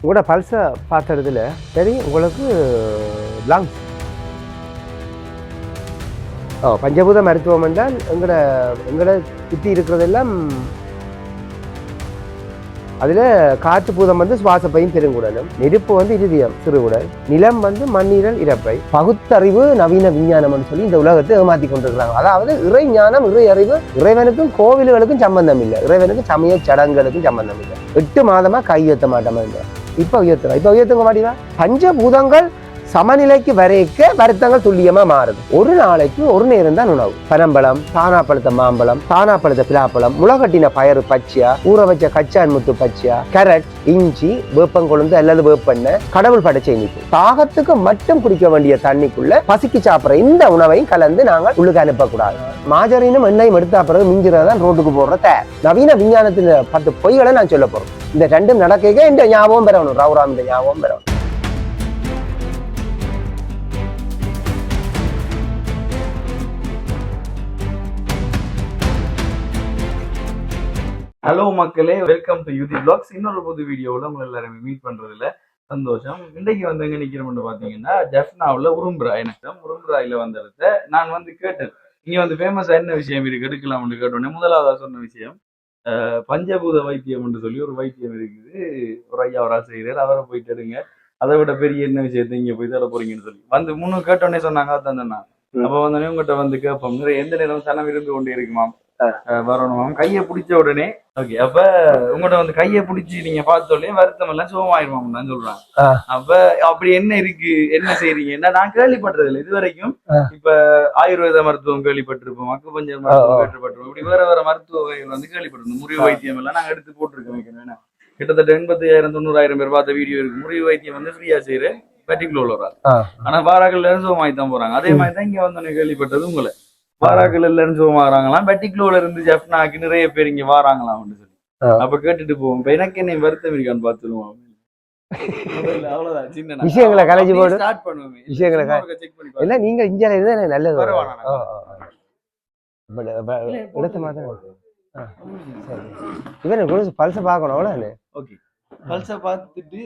உங்களோட பல்ஸை பார்த்துறதுல சரி உங்களுக்கு லங்ஸ் பஞ்சபூத மருத்துவம் என்றால் எங்களோட சுற்றி இருக்கிறதெல்லாம் அதில் காற்று பூதம் வந்து சுவாசப்பையும் பெருங்குடலும், நெருப்பு வந்து இருதயம் சிறுகுடல், நிலம் வந்து மண்ணீரல் இறப்பை. பகுத்தறிவு நவீன விஞ்ஞானம்னு சொல்லி இந்த உலகத்தை ஏமாற்றி கொண்டிருக்கிறாங்க. அதாவது இறை ஞானம் இறை அறிவு இறைவனுக்கும் கோவில்களுக்கும் சம்பந்தம் இல்லை, இறைவனுக்கு சமய சடங்குகளுக்கும் சம்பந்தம் இல்லை. 8 மாதமா கை உயர்த்த மாட்டோமா என்றார். இப்போ உயர்த்துங்க மாட்டீங்களா? பஞ்சபூதங்கள் சமநிலைக்கு வரைக்க வருத்தங்கள் துல்லியமா மாறுது. ஒரு நாளைக்கு ஒரு நேரம் தான் உணவு. பனம்பழம், தானாப்பழத்த மாம்பழம், தானாப்பழத்த பிலாப்பழம், முளகட்டின பயறு பச்சையா, ஊற வச்ச கச்சான் முத்து பச்சையா, கேரட், இஞ்சி, வேப்பங்கொழுந்து அல்லது வேப்பெண்ணெய், கடவுள் படைச்ச இனிப்பு. தாகத்துக்கு மட்டும் குடிக்க வேண்டிய தண்ணிக்குள்ள பசிக்கு சாப்பிட்ற இந்த உணவையும் கலந்து நாங்கள் உள்ளுக்கு அனுப்பக்கூடாது. மாஜரினும் எண்ணெயும் எடுத்த பிறகு மிஞ்சிறதான் ரோட்டுக்கு போடுற நவீன விஞ்ஞானத்தின் 10 பொய்களை நான் சொல்ல போறோம். இந்த ரெண்டும் நடக்க இந்த ஞாபகம் பெறணும், ரவுராம் இந்த ஞாபகம் பெறணும். ஹலோ மக்களே, வெல்கம் டு யூதி பிளாக்ஸ். இன்னொரு புது வீடியோவில் உங்களை எல்லாருமே மீட் பண்றதுல சந்தோஷம். இன்றைக்கு வந்து எங்க நிக்கிறோம்னு பாத்தீங்கன்னா ஜஃப்னாவில் உரும்புராய் உரும்புராயில வந்த இடத்த நான் வந்து கேட்டேன், இங்க வந்து ஃபேமஸா என்ன விஷயம் இருக்கு எடுக்கலாம்னு கேட்டோன்னே முதலாவதா சொன்ன விஷயம் பஞ்சபூத வைத்தியம் என்று சொல்லி ஒரு வைத்தியம் இருக்குது. ஒரு ஐயா ஒரு ஆசிரியர், அவரை போயிட்டு எடுங்க, அதை விட பெரிய என்ன விஷயத்த இங்க போய் தர போறீங்கன்னு சொல்லி வந்து 3 கேட்டோன்னே சொன்னாங்க. அதான் நான் அப்ப வந்தோடனே உங்ககிட்ட வந்து கேட்போம், நிறைய எந்த நேரம் சனம் இருந்து கொண்டே இருக்குமாம், வரணும் கையை பிடிச்ச உடனே. ஓகே, அப்ப உங்கள்ட்ட வந்து கையை பிடிச்சி நீங்க பார்த்தோடனே வருத்தம் எல்லாம் சுகமாயிருமாம் தான் சொல்றாங்க. அப்ப அப்படி என்ன இருக்கு, என்ன செய்றீங்கன்னா நான் கேள்விப்பட்டது இல்லை இது வரைக்கும். இப்ப ஆயுர்வேத மருத்துவம் கேள்விப்பட்டிருப்போம், அக்குபஞ்சர் மருத்துவம் கேள்விப்பட்டிருப்போம், இப்படி வேற வேற மருத்துவ வகைகள் வந்து கேள்விப்பட்டிருந்தோம். முறிவு வைத்தியம் எல்லாம் நாங்க எடுத்து போட்டிருக்கோம். கிட்டத்தட்ட 85,000 90,000 பேர் பார்த்த வீடியோ இருக்கு. முறிவு வைத்தியம் வந்து ஃப்ரீயா செய்யற பர்டிகுலர் வராது, ஆனா வாராக்கள்ல இருந்து சுகமாய் தான் போறாங்க. அதே மாதிரி தான் இங்க வந்து கேள்விப்பட்டது உங்களை வாராக்கள் இருந்து சுகமாகறாங்களாம், பெட்டிக்லோல இருந்து ஜெஃப்னாக்கு நிறைய பேர் இங்க வாராங்களாம் சொல்லி. அப்ப கேட்டுட்டு போவோம். இப்ப எனக்கு என்ன வருத்தம் இருக்கான்னு பாத்துருவோம். அவ்வளவுதான், சின்ன விஷயங்களை கலைஞ்சு போடு, ஸ்டார்ட் பண்ணுவோம். விஷயங்களை இல்ல நீங்க இங்க இருந்தா நல்லது. எடுத்த மாதிரி இவன் பல்ச பாக்கணும். அவ்வளவு ஓகே, பல்ச பாத்துட்டு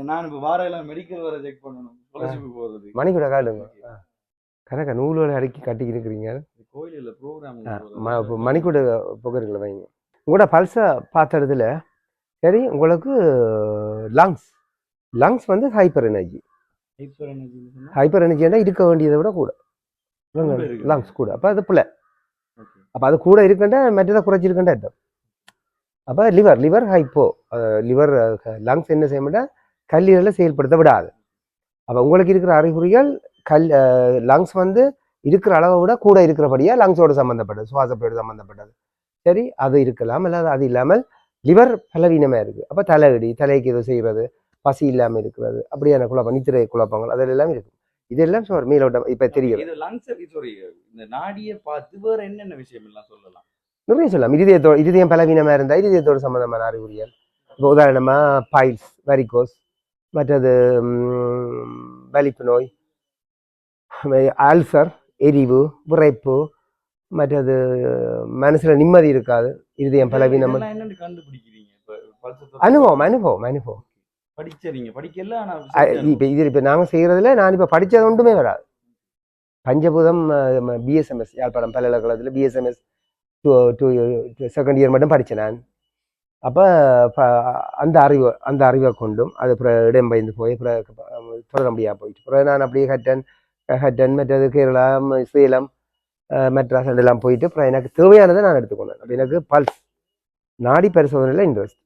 நான் இப்ப வாரம் மெடிக்கல் வர செக் பண்ணணும். போறது மணிக்கூட காடுங்க கணக்க நூல்களை அடுக்கி கட்டி இருக்கிறீங்க. கோயிலில் ப்ரோக்ராம் மணிக்கூட புகர்களை வைங்க. உங்களோட பல்ஸை பார்த்ததுல சரி உங்களுக்கு லங்ஸ் வந்து ஹைப்பர் எனர்ஜி இருக்க வேண்டியதை விட கூட லங்ஸ் கூட. அப்போ அது பிள்ளை, அப்போ அது கூட இருக்குண்டா மற்றதை குறைச்சிருக்கண்டா அர்த்தம். அப்போ லிவர் ஹைப்போ, லிவர் லங்ஸ் என்ன செய்ய மாட்டா கல்லீரலை செயல்படுத்த விடாது. அப்போ உங்களுக்கு இருக்கிற அறிகுறிகள் லங்ஸ் வந்து இருக்கிற அளவை விட கூட இருக்கிறபடியா லங்ஸோடு சம்மந்தப்பட்டது, சுவாசப்பையோடு சம்மந்தப்பட்டது. சரி, அது இருக்கலாம். இல்லாத அது இல்லாமல் லிவர் பலவீனமா இருக்கு. அப்ப தலைக்கு எது செய்யறது, பசி இல்லாம இருக்கிறது, அப்படியான குழப்பம், நித்திரை குழப்பங்கள் அதெல்லாம் இருக்கு. இதெல்லாம் மேலோட்டம் இப்ப தெரியும். இந்த நாடியை பார்த்து வேற என்னென்ன விஷயம் எல்லாம் சொல்லலாம், நிறைய சொல்லலாம். இருதயம் பலவீனமா இருந்தா இருதயத்தோடு சம்பந்தமான அறிகுறிகள். இப்போ உதாரணமா பைல்ஸ், வெரிகோஸ், மற்றது வலிப்பு நோய், அல்சர், எரிவு, விரைப்பு, மற்றது மனசுல நிம்மதி இருக்காது, இருதயம் பலவீனம். அனுபவம் இப்ப நாங்க செய்யறதுல நான் இப்ப படிச்சது ஒன்றுமே வராது. பஞ்சபூதம் பிஎஸ்எம்எஸ் யாழ்ப்பாணம் பல்கலைக்கழகத்துல பிஎஸ்எம்எஸ் 2 செகண்ட் இயர் மட்டும் படிச்சேன் நான். அப்ப அந்த அறிவை கொண்டும் அது இடம் பயந்து போய் தொடர முடியா போயிட்டு நான் அப்படியே ஹட்டன் மற்றது கேரளா, சேலம், மெட்ராஸ் எல்லாம் போயிட்டு அப்புறம் எனக்கு தேவையானதை நான் எடுத்துக்கொண்டேன். அப்போ எனக்கு பல்ஸ் நாடி பரிசோதனையில் இன்ட்ரெஸ்ட்.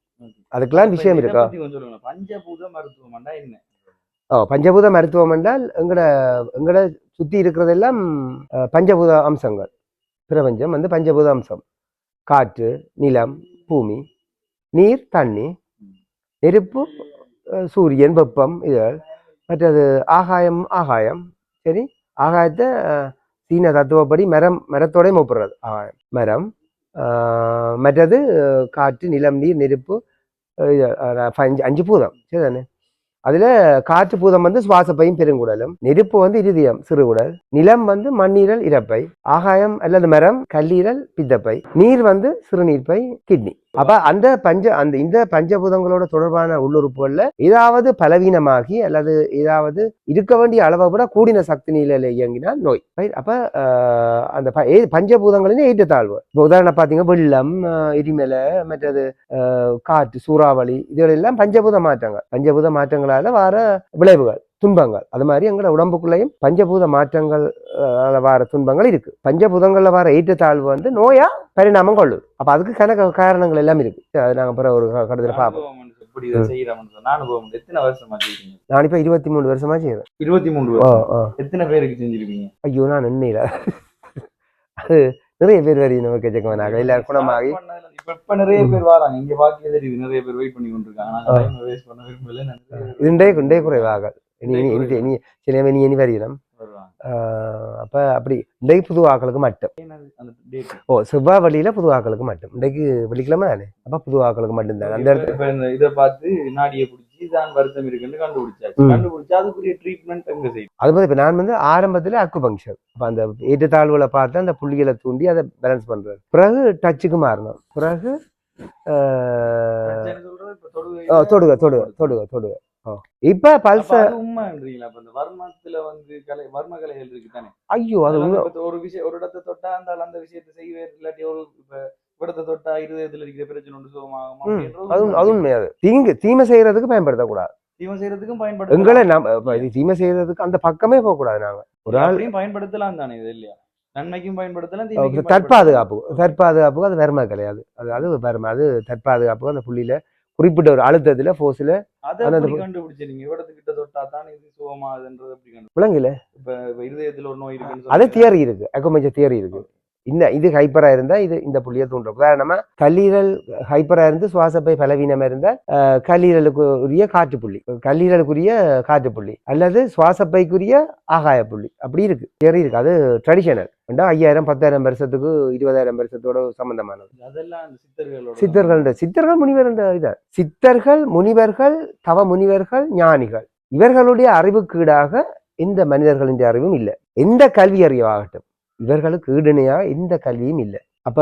அதுக்கெல்லாம் விஷயம் இருக்கா? பஞ்சபூத மருத்துவம் என்றால் எங்கட சுற்றி இருக்கிறதெல்லாம் பஞ்சபூத அம்சங்கள். பிரபஞ்சம் வந்து பஞ்சபூத அம்சம்: காற்று, நிலம், பூமி, நீர், தண்ணி, நெருப்பு, சூரியன், வெப்பம், இதழ், மற்றது ஆகாயம். சரி, ஆகாயத்தை சீன தத்துவப்படி மரத்தோட மூப்புறது ஆகாயம், மரம். மற்றது காற்று, நிலம், நீர், நெருப்பு, 5 பூதம். சரிதானே? அதுல காற்று பூதம் வந்து சுவாசப்பையும் பெருங்குடலும், நெருப்பு வந்து இருதயம் சிறுகுடல், நிலம் வந்து மண்ணீரல் இறப்பை, ஆகாயம் அல்லது மரம் கல்லீரல் பித்தப்பை, நீர் வந்து சிறுநீர்ப்பை கிட்னி. அப்ப இந்த பஞ்சபூதங்களோட தொடர்பான உள்ளுறுப்புகள்ல ஏதாவது பலவீனமாகி அல்லது ஏதாவது இருக்க வேண்டிய அளவை விட கூடின சக்தி நிலையில இயங்கினால் நோய். அப்ப அந்த பஞ்சபூதங்களின் ஏற்றத்தாழ்வு. இப்போ உதாரணம் பாத்தீங்கன்னா வெள்ளம், எரிமலை, மற்றது காற்று, சூறாவளி, இதுகளெல்லாம் பஞ்சபூத மாற்றங்களால வர விளைவுகள், துன்பங்கள். அது மாதிரி எங்களோட உடம்புக்குள்ளேயும் பஞ்சபூத மாற்றங்கள் வர துன்பங்கள் இருக்கு. பஞ்சபூதங்கள்ல வர ஏற்றத்தாழ்வு வந்து நோயா பரிணாமம் கொள்ளுது. அப்ப அதுக்கு காரணங்கள் எல்லாம் இருக்கு. அது நாங்க பிற ஒரு கடத்துல பார்ப்போம். நான் இப்ப 23 வருஷமா செய்யறேன். 23 வருஷம். எத்தனை பேருக்கு செஞ்சிருக்கீங்க? ஐயோ, நான் எண்ணில. அது நிறைய பேர் வரையும் நமக்கு எச்சக்கமானாங்க. எல்லாரும் குணமாகி இப்ப நிறைய பேர் வராங்க. இங்க பாக்கிய தெரியுது, நிறைய பேர் வெயிட் பண்ணி கொண்டிருக்காங்க. குண்டே குறைவாக இனி வருகிறோம். அப்ப அப்படி இன்றைக்கு புது ஆக்களுக்கு மட்டும். செவ்வாய் வழியில புது ஆக்களுக்கு மட்டும். இன்றைக்கு வெள்ளிக்கிழமை தானே, அப்ப புது ஆக்களுக்கு மட்டும்தான். அந்த இடத்துல இதை பார்த்து நாடியை பிடிச்சி தான் வருத்தம் இருக்குன்னு கண்டுபிடிச்சா அதுக்குரிய ட்ரீட்மெண்ட் எங்க செய்யும். அது இப்ப நான் வந்து ஆரம்பத்துல அக்குபங்க்சர், அப்ப அந்த ஏற்றத்தாழ்வுகளை பார்த்து அந்த புள்ளிகளை தூண்டி அதை பேலன்ஸ் பண்றது. பிறகு டச்சுக்கு மாறணும். பிறகு தொடுக இப்ப பல்ச உண்மைன்றீங்களா? அந்த வர்மத்துல வந்து வர்ம கலைகள் இருக்கு தானே. ஐயோ, அது ஒரு விஷயம், ஒரு இடத்தை தொட்டா அந்த விஷயத்தை செய்வே, இல்லாட்டி ஒரு இடத்தை தொட்டா இருதயத்துல இருக்கிற பிரச்சனை ஒன்று சுகமாகும். அது உண்மையாது. தீமை செய்யறதுக்கு பயன்படுத்தக்கூடாது. தீமை செய்யறதுக்கும் பயன்படுத்த எங்களை தீமை செய்யறதுக்கு அந்த பக்கமே போக கூடாது. நாங்க ஒரு ஆளையும் பயன்படுத்தலாம் தானே, இது இல்லையா? நன்மைக்கும் பயன்படுத்தலாம். தற்பாதுகாப்புக்கு அது வர்ம கிடையாது. அது வர்ம, அது தற்பாதுகாப்புக்கு அந்த புள்ளியில குறிப்பிட்ட ஒரு அழுத்தத்துல போர்ஸ்ல விளங்கல. இப்ப இருதயத்துல ஒரு நோய் இருக்கு, அது தியரி இருக்கு, அக்குபஞ்சர் தியரி இருக்கு. இது ஹைப்பரா இருந்தா இந்த புள்ளியை தூண்டும். உதாரணமா கல்லீரல் ஹைப்பரா இருந்து சுவாசப்பை பலவீனமா இருந்தா கல்லீரலுக்குரிய காற்று புள்ளி அல்லது சுவாசப்பைக்குரிய ஆகாய புள்ளி, அப்படி இருக்கு, தியரி இருக்கு. அது ட்ரெடிஷனல். 5000 10,000 வருஷத்துக்கு 20,000 வருஷத்தோட சம்பந்தமானது. சித்தர்கள் முனிவர்கள் தவ முனிவர்கள் ஞானிகள், இவர்களுடைய அறிவுக்கீடாக இந்த மனிதர்களின் அறிவும் இல்லை. எந்த கல்வி அறிவாகட்டும், இவர்களுக்கு ஈடுணையா எந்த கல்வியும் இல்லை. அப்ப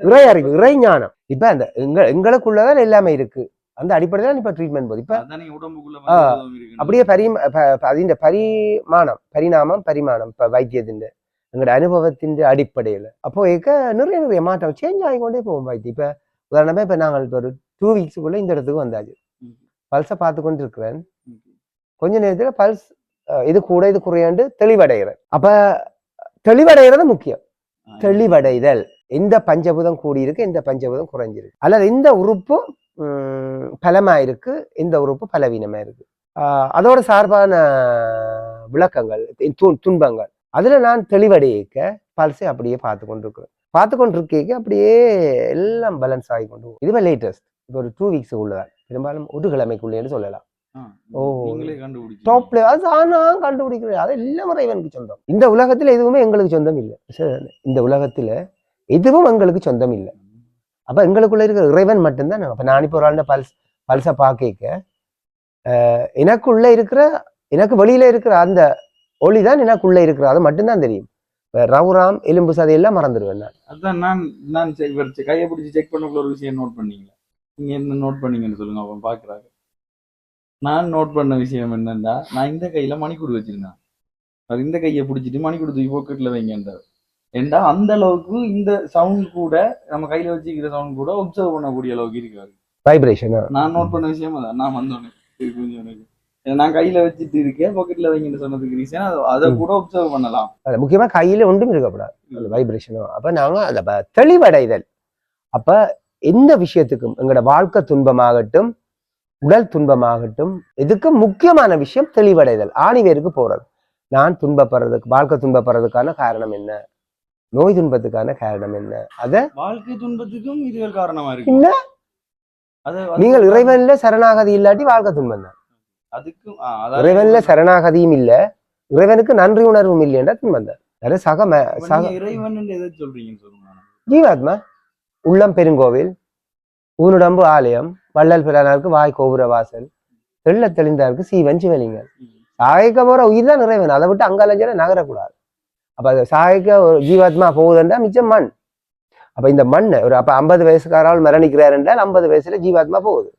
இறை அறிவு, இறை ஞானம் இப்ப அந்த எங்களுக்குள்ளதான் எல்லாமே இருக்கு. அந்த அடிப்படையில் இப்ப ட்ரீட்மெண்ட் போகுது. இப்ப அப்படியே அதிண்ட பரிணாமம் இப்ப வைத்தியத்தின் எங்களோட அனுபவத்தின் அடிப்படையில அப்போ நிறைய மாற்றம் சேஞ்ச் ஆகிக்கொண்டே போகும் வைத்தியம். இப்ப உதாரணமா இப்ப நாங்கள் இப்ப ஒரு 2 வீக்ஸுக்குள்ள இந்த இடத்துக்கு வந்தாச்சு. பல்ஸை பார்த்து கொண்டு இருக்கிறேன். கொஞ்ச நேரத்துல பல்ஸ் இது கூட இது குறையாண்டு தெளிவடைகிறேன். அப்ப தெளிவடைகிறது முக்கியம். தெளிவடைதல், எந்த பஞ்சபூதம் கூடியிருக்கு, எந்த பஞ்சபூதம் குறைஞ்சிருக்கு, அல்லது இந்த உறுப்பு பலமா இருக்கு, இந்த உறுப்பு பலவீனமா இருக்கு, அதோட சார்பான விளக்கங்கள், துன்பங்கள், அதுல நான் தெளிவடைக்க பல்ஸை அப்படியே பார்த்து கொண்டிருக்கேன். அப்படியே எல்லாம் பேலன்ஸ் ஆகி கொண்டு. இதுவே லேட்டஸ்ட், இப்போ ஒரு 2 வீக்ஸ் உள்ளதான், பெரும்பாலும் ஒரு கிழமைக்குள்ளேன்னு சொல்லலாம். கண்டுபிடிக்கிறேன். அது எல்லாம் இறைவனுக்கு சொந்தம். இந்த உலகத்துல எதுவுமே எங்களுக்கு சொந்தம் இல்லை. இந்த உலகத்துல எதுவும் எங்களுக்கு சொந்தம் இல்லை. அப்ப எங்களுக்குள்ள இருக்கிற இறைவன் மட்டும்தான். அப்ப நான் இப்போ ஒரு ஆள் பல்ச பார்க்க எனக்கு வெளியில இருக்கிற அந்த ஒளிதான் எனக்குள்ள இருக்கிற, அது மட்டும்தான் தெரியும். ரவுராம் எலும்பு சதையெல்லாம் மறந்துடுவேன் நான். அதான் நான் கையை பிடிச்சி செக் பண்ணக்குள்ள ஒரு விஷயம் நோட் பண்ணீங்களா? நீங்க என்ன நோட் பண்ணீங்கன்னு சொல்லுங்க, அவன் பாக்குறாங்க. நான் நோட் பண்ண விஷயம் என்னன்னா, நான் இந்த கையில மணிக்கூடு வச்சிருந்தேன். அது இந்த கையை பிடிச்சிட்டு மணிக்கூடு தூக்கி பாக்கெட்ல வைங்கன்றார். ஏண்டா அந்த அளவுக்கு இந்த சவுண்ட் கூட, நம்ம கையில வச்சுக்கிற சவுண்ட் கூட ஒப்சர்வ் பண்ணக்கூடிய அளவுக்கு இருக்காரு வைப்ரேஷன். நான் நோட் பண்ண விஷயம் அதான். நான் வந்தோன்னே நான் கையில வச்சுட்டு இருக்கேன், பாக்கெட்ல வைங்கன்னு சொன்னதுக்கு ரீசன் அதை கூட ஒப்சர்வ் பண்ணலாம். முக்கியமா கையில ஒன்றும் இருக்கக்கூடாது வைப்ரேஷனோ. அப்ப நாங்க அந்த தெளிவடைதல். அப்ப எந்த விஷயத்துக்கும், எங்களோட வாழ்க்கை துன்பமாகட்டும், உடல் துன்பமாகட்டும், இதுக்கு முக்கியமான விஷயம் தெளிவடைதல், ஆணிவேருக்கு போறது. நான் வாழ்க்கை துன்பப்படுறதுக்கான காரணம் என்ன, நோய் துன்பத்துக்கான காரணம் என்ன, அத வாழ்க்கை துன்பத்துக்கும் இது ஒரு காரணமா இருக்கு. நீங்கள் இறைவன்ல சரணாகதி இல்லாட்டி வாழ்க்கை துன்பம் தான். அதுக்கும் இறைவன்ல சரணாகதியும் இல்ல, இறைவனுக்கு நன்றி உணர்வும் இல்லையா துன்பம் தான். இறைவன் எதை சொல்றீங்கன்னு சொல்லுங்க. ஜீவாத்மா, உள்ளம் பெருங்கோவில், ஊனுடம்பு ஆலயம், வள்ளல் பிரானாருக்கு வாய் கோபுர வாசல், தெள்ள தெளிந்தாருக்கு சீவன் சிவலிங்கம். சாயக்க போற உயிர் தான் இறைவன். அதை விட்டு அங்காலஞ்சல நகரக்கூடாது. அப்ப அது சாயக்க ஜீவாத்மா போகுதுன்றா மிச்சம் மண். அப்ப இந்த மண் ஒரு அப்ப 50 வயசுக்காரால் மரணிக்கிறார் என்றால் 50 வயசுல ஜீவாத்மா போகுது.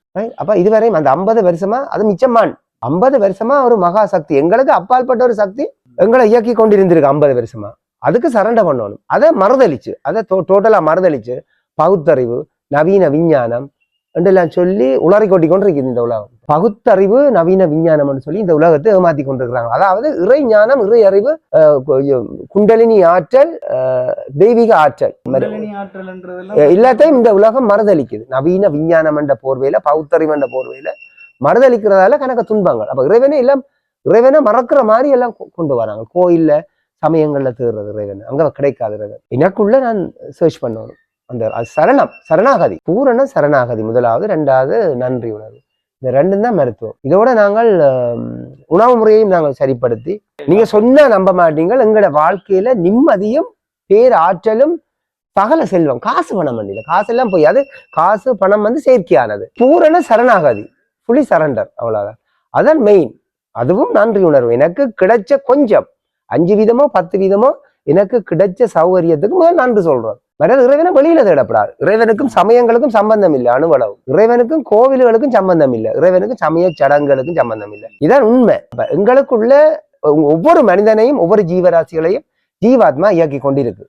அப்ப இதுவரையும் அந்த 50 வருஷமா அது மிச்சம் மண். 50 வருஷமா ஒரு மகா சக்தி, எங்களுக்கு அப்பாற்பட்ட ஒரு சக்தி எங்களை இயக்கி கொண்டிருந்திருக்கு 50 வருஷமா. அதுக்கு சரண்டர் பண்ணணும். அதை மறுதளிச்சு, அதை டோட்டலா மறுதளிச்சு பகுத்தறிவு, நவீன விஞ்ஞானம் என்றெல்லாம் சொல்லி உளறி கொட்டி கொண்டு இருக்குது இந்த உலகம். பகுத்தறிவு, நவீன விஞ்ஞானம்னு சொல்லி இந்த உலகத்தை ஏமாத்தி கொண்டிருக்கிறாங்க. அதாவது இறை ஞானம், இறை அறிவு, குண்டலினி ஆற்றல், தெய்வீக ஆற்றல் எல்லாத்தையும் இந்த உலகம் மறுதளிக்குது. நவீன விஞ்ஞானம் என்ற போர்வையில, பகுத்தறிவு என்ற போர்வையில மறுதளிக்கிறதால கணக்க துன்பங்கள். அப்ப இறைவனே எல்லாம் இறைவனை மறக்கிற மாதிரி எல்லாம் கொண்டு வராங்க. கோயில்ல சமயங்கள்ல தேடுறது இறைவன், அங்க கிடைக்காது இறைவன். எனக்குள்ள நான் சர்ச் பண்ணணும். அந்த சரணாகதி, பூரண சரணாகதி முதலாவது, ரெண்டாவது நன்றி உணர்வு. இந்த ரெண்டும் தான் மருத்துவம். இதோட நாங்கள் உணவு முறையையும் நாங்கள் சரிப்படுத்தி, நீங்க சொன்னா நம்ப மாட்டீங்கள், எங்களோட வாழ்க்கையில நிம்மதியும் பேராற்றலும் சகல செல்வம், காசு பணம் இல்லை, காசு எல்லாம் போய் அது காசு பணம் செயற்கையானது. பூரண சரணாகதி, ஃபுல்லி சரண்டர், அவ்வளவுதான். அதான் மெயின். அதுவும் நன்றி உணர்வு. எனக்கு கிடைச்ச கொஞ்சம் 5 வீதமோ 10 வீதமோ எனக்கு கிடைச்ச சௌகரியத்துக்கு முதல் நன்றி சொல்றோம். மற்றது இறைவனை வெளியில தேடப்படாது. இறைவனுக்கும் சமயங்களுக்கும் சம்பந்தம் இல்லை, அணுவளவு. இறைவனுக்கும் கோவில்களுக்கும் சம்பந்தம் இல்லை, இறைவனுக்கும் சமய சடங்குகளுக்கும் சம்பந்தம் இல்லை. இதான் உண்மை. எங்களுக்குள்ள ஒவ்வொரு மனிதனையும் ஒவ்வொரு ஜீவராசிகளையும் ஜீவாத்மா இயக்கி கொண்டிருக்கு.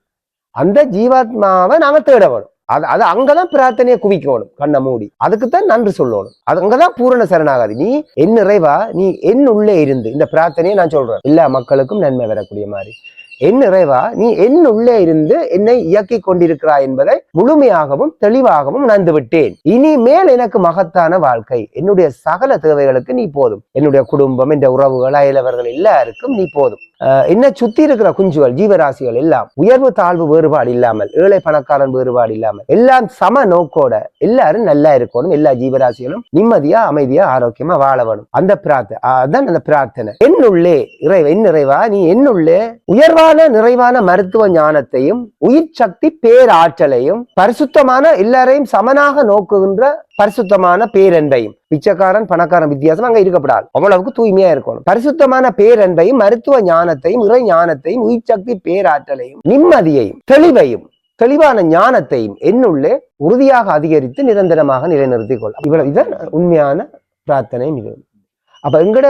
அந்த ஜீவாத்மாவை நாம தேட வேணும். அது அங்கதான் பிரார்த்தனையை குவிக்கணும், கண்ணை மூடி. அதுக்குத்தான் நன்றி சொல்லணும். அது அங்கதான் பூரண சரணாகாதி. நீ என் இறைவா, நீ என் உள்ளே இருந்து, இந்த பிரார்த்தனையை நான் சொல்றேன் எல்லா மக்களுக்கும் நன்மை வரக்கூடிய மாதிரி. என் இறைவா, நீ என் உள்ளே இருந்து என்னை இயக்கி கொண்டிருக்கிறாய் என்பதை முழுமையாகவும் தெளிவாகவும் உணர்ந்து விட்டேன். இனிமேல் எனக்கு மகத்தான வாழ்க்கை, என்னுடைய சகல தேவைகளுக்கு நீ போதும். என்னுடைய குடும்பம், என்ற உறவுகள், அயலவர்கள் எல்லாருக்கும் நீ போதும். என்னை சுத்தி இருக்கிற குஞ்சுகள், ஜீவராசிகள் எல்லாம் உயர்வு தாழ்வு வேறுபாடு இல்லாமல், ஏழை பணக்காரன் வேறுபாடு இல்லாமல், எல்லாம் சம நோக்கோட எல்லாரும் நல்லா இருக்கணும். எல்லா ஜீவராசிகளும் நிம்மதியா, அமைதியா, ஆரோக்கியமா வாழ வேணும். அந்த பிரார்த்தனை, அதான் அந்த பிரார்த்தனை. என்னுள்ளே என் இறைவா, நீ என்னுள்ளே உயர்வான நிறைவான மருத்துவ ஞானத்தையும் உயிர் சக்தி பேராற்றலையும் பரிசுத்தமான எல்லாரையும் சமனாக நோக்குகின்ற பரிசுத்தமான பேரன்பையும், பிச்சைக்காரன் பணக்காரன் வித்தியாசம் அங்க இருக்கப்படாது, அவ்வளவுக்கு தூய்மையா இருக்கணும். பரிசுத்தமான பேரன்பையும் மருத்துவ ஞானத்தையும் இறை ஞானத்தையும் உயிர் சக்தி பேராற்றலையும் நிம்மதியையும் தெளிவையும் தெளிவான ஞானத்தையும் என்னுள்ளே உறுதியாக அதிகரித்து நிரந்தரமாக நிலைநிறுத்திக் கொள்ள. இவ்வளவு இதான் உண்மையான பிரார்த்தனையும் இது. அப்ப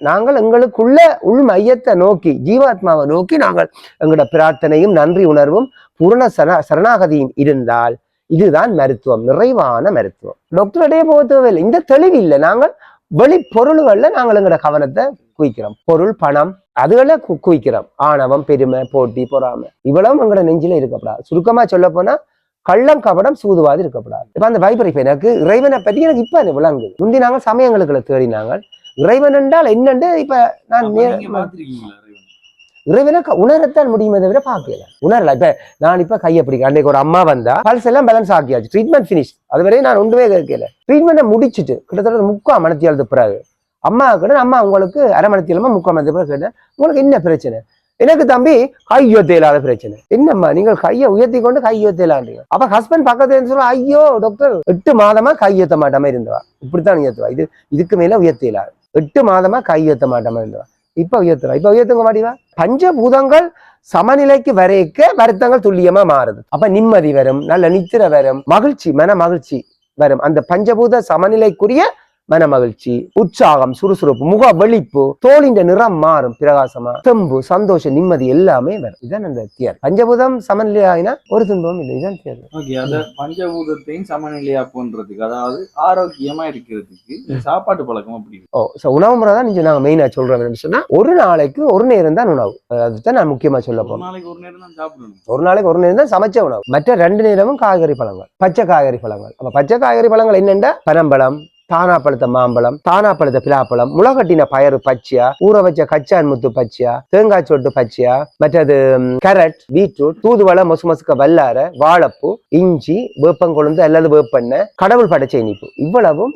நாங்கள் எங்களுக்குள்ள உள் மையத்தை நோக்கி, ஜீவாத்மாவை நோக்கி நாங்கள் எங்களோட பிரார்த்தனையும் நன்றி உணர்வும் பூரண சரணாகதியும் இருந்தால் இதுதான் மருத்துவம், நிறைவான மருத்துவம். டாக்டருடைய போக தேவையில்லை. இந்த தெளிவு இல்லை. நாங்கள் வெளி பொருள்கள்ல நாங்கள் எங்களோட கவனத்தை குவிக்கிறோம். பொருள், பணம், அதுகளை குவிக்கிறோம். ஆணவம், பெருமை, போட்டி, பொறாமை இவ்வளவும் எங்களோட நெஞ்சில இருக்கப்படாது. சுருக்கமா சொல்ல போனா கள்ளம், கபடம், சூதுவாது இருக்கப்படாது. இப்ப அந்த வைபர், இப்ப எனக்கு இறைவனை பற்றி எனக்கு இப்ப விளங்குது. முந்தி நாங்கள் சமயங்களுக்குள்ள தேடினாங்க இறைவன் என்றால் என்னண்டு. இப்ப நான் இறைவனை உணரத்தான் முடியுமே தவிர பார்க்கல, உணரல. இப்ப நான் இப்ப கையை பிடிக்க, அன்றைக்கு ஒரு அம்மா வந்தா பல்ஸ் எல்லாம் பேலன்ஸ் ஆக்கியாச்சு, ட்ரீட்மெண்ட் பினிஷ். அதுவரை நான் ஒன்றுமே கேட்கல. ட்ரீட்மெண்ட்டை முடிச்சுட்டு கிட்டத்தட்ட 3/4 மணித்தியாலத்து பிறகு அம்மா கிட்ட, அம்மா உங்களுக்கு 1/2 மணித்தியாலமா 3/4 மணித்திய பிறகு கேட்டேன், உங்களுக்கு என்ன பிரச்சனை? எனக்கு தம்பி கை உயர்த்த இல்லாத பிரச்சனை. என்னம்மா நீங்கள் கையை உயர்த்தி கொண்டு கை உயர்த்த இல்லான்றீங்க? அப்ப ஹஸ்பண்ட் பக்கத்துல சொல்ல, ஐயோ டாக்டர் 8 மாதமா கை உயர்த்த மாட்டாம இருந்தவா, இப்படித்தான் உயர்த்துவா, இதுக்கு மேல உயர்த்த இல்லாது. 8 மாதமா கை உயர்த்த மாட்டாம இருந்தவா, இப்ப உயர்த்துறா. இப்ப உயர்த்துங்க மாட்டீவா. பஞ்சபூதங்கள் சமநிலைக்கு வரைக்க வருத்தங்கள் துல்லியமா மாறுது. அப்ப நிம்மதி வரும், நல்ல நித்திர வரும், மகிழ்ச்சி, மன மகிழ்ச்சி வரும். அந்த பஞ்சபூத சமநிலைக்குரிய மன மகிழ்ச்சி, உற்சாகம், சுறுசுறுப்பு, முக வெளிப்பு, தோலின் நிறம் மாறும், பிரகாசமா, தெம்பு, சந்தோஷம், நிம்மதி எல்லாமே வரும். இதுதான் அந்த தியர். பஞ்சபூதம் சமநிலையாயினா ஒரு துன்பம் இல்லை. இதுதான் தியர். ஓகே, அந்த பஞ்சபூதத்தையும் சமநிலையா போன்றதுக்கு, அதாவது ஆரோக்கியமா இருக்கிறதுக்கு சாப்பாட்டு பழக்கம் அப்படி. உணவு முறை தான் நாங்க மெயினா சொல்றோம். சொன்னா ஒரு நாளைக்கு ஒரு நேரம் தான் உணவு. அதுதான் நான் முக்கியமா சொல்ல போறேன். ஒரு நாளைக்கு ஒரு நேரம் தான் சாப்பிடணும். ஒரு நாளைக்கு ஒரு நேரம் தான் சமைச்ச உணவு. மற்ற 2 நேரமும் காய்கறி பழங்கள், பச்சை காய்கறி பழங்கள். அப்ப பச்சை காய்கறி பழங்கள் என்னென்ன? பனம்பழம், தானா பழுத்த மாம்பழம், தானா பழுத்த பிலாப்பழம், முளகட்டின பயறு பச்சையா, ஊற வச்ச கச்சான் முத்து பச்சையா, தேங்காய் சொட்டு பச்சையா, மற்றது கேரட், பீட்ரூட், தூதுவளை, மொசுமசுக்க வல்லார, வாழைப்பூ, இஞ்சி, வேப்பங்கொழுந்து அல்லது வேப்பெண்ணெய், கடவுள் படைச்ச இனிப்பு, இவ்வளவும்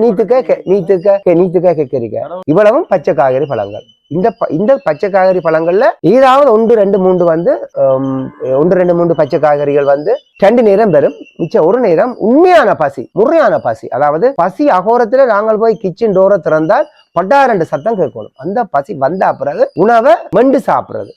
நீத்துக்க கெக்கரிக்காய், இவ்வளவும் பச்சை காய்கறி பழங்கள். இந்த பச்சை காய்கறி பழங்கள்ல ஏதாவது 1, 2, 3 வந்து 1, 2, 3 பச்சை காய்கறிகள் வந்து 2 நேரம் பெறும். மிச்சம் ஒரு நேரம் உண்மையான பசி, முறையான பசி. அதாவது பசி அகோரத்துல நாங்கள் போய் கிச்சன் டோரை திறந்தால் பட்டாரண்டு சத்தம் கேட்கணும். அந்த பசி வந்த பிறகு உணவை மெண்டு சாப்பிடுறது.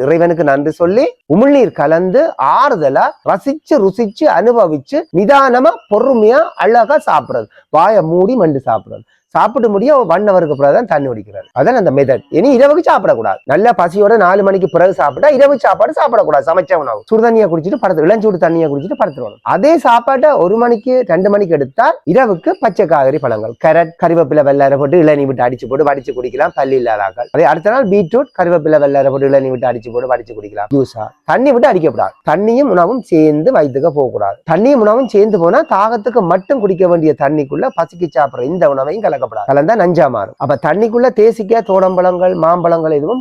இறைவனுக்கு நன்றி சொல்லி உமிழ்நீர் கலந்து ஆறுதலா ரசிச்சு ருசிச்சு அனுபவிச்சு நிதானமா பொறுமையா அழகா சாப்பிடுறது. வாயை மூடி மெண்டு சாப்பிடுறது. சாப்பிட்டு முடிய 1 ஹவருக்கு பிறகு தான் தண்ணி குடிக்கிறார். அதான் அந்த மெத்தட். இனி இரவுக்கு சாப்பிடக்கூடாது. நல்ல பசியோட 4 மணிக்கு பிறகு சாப்பிட்டா இரவு சாப்பாடு சாப்பிடக்கூடாது. சமைச்ச உணவு சுடுதண்ணியை குடிச்சிட்டு படுத்து இளஞ்சூடு தண்ணியை குடிச்சிட்டு படுத்துருவாங்க. அதே சாப்பாட்டை 1 மணிக்கு 2 மணிக்கு எடுத்தால் இரவுக்கு பச்சை காய்கறி பழங்கள், கேரட், கறிவேப்பிலை, வெள்ளரை போட்டு இளநீ விட்டு அடிச்சு போட்டு வடிச்சு குடிக்கலாம். பல்லி இல்லாதாக்கள். அதே அடுத்த நாள் பீட்ரூட், கறிவேப்பிலை, வெள்ளரை போட்டு இளநீ விட்டு அடிச்சு போட்டு வடிச்சு குடிக்கலாம். ஜூஸா தண்ணி விட்டு அடிக்கப்படாது. தண்ணியும் உணவும் சேர்ந்து வயிற்றுக்கு போகக்கூடாது. தண்ணியும் உணவும் சேர்ந்து போனா தாகத்துக்கு மட்டும் குடிக்க வேண்டிய தண்ணிக்குள்ள பசிக்கு சாப்பிடுற இந்த உணவையும் கலந்தா நஞ்சா மாறும். அப்ப தண்ணிக்குள்ள தேசிக்காய், தோடம்பழங்கள், மாம்பழங்கள் எதுவும்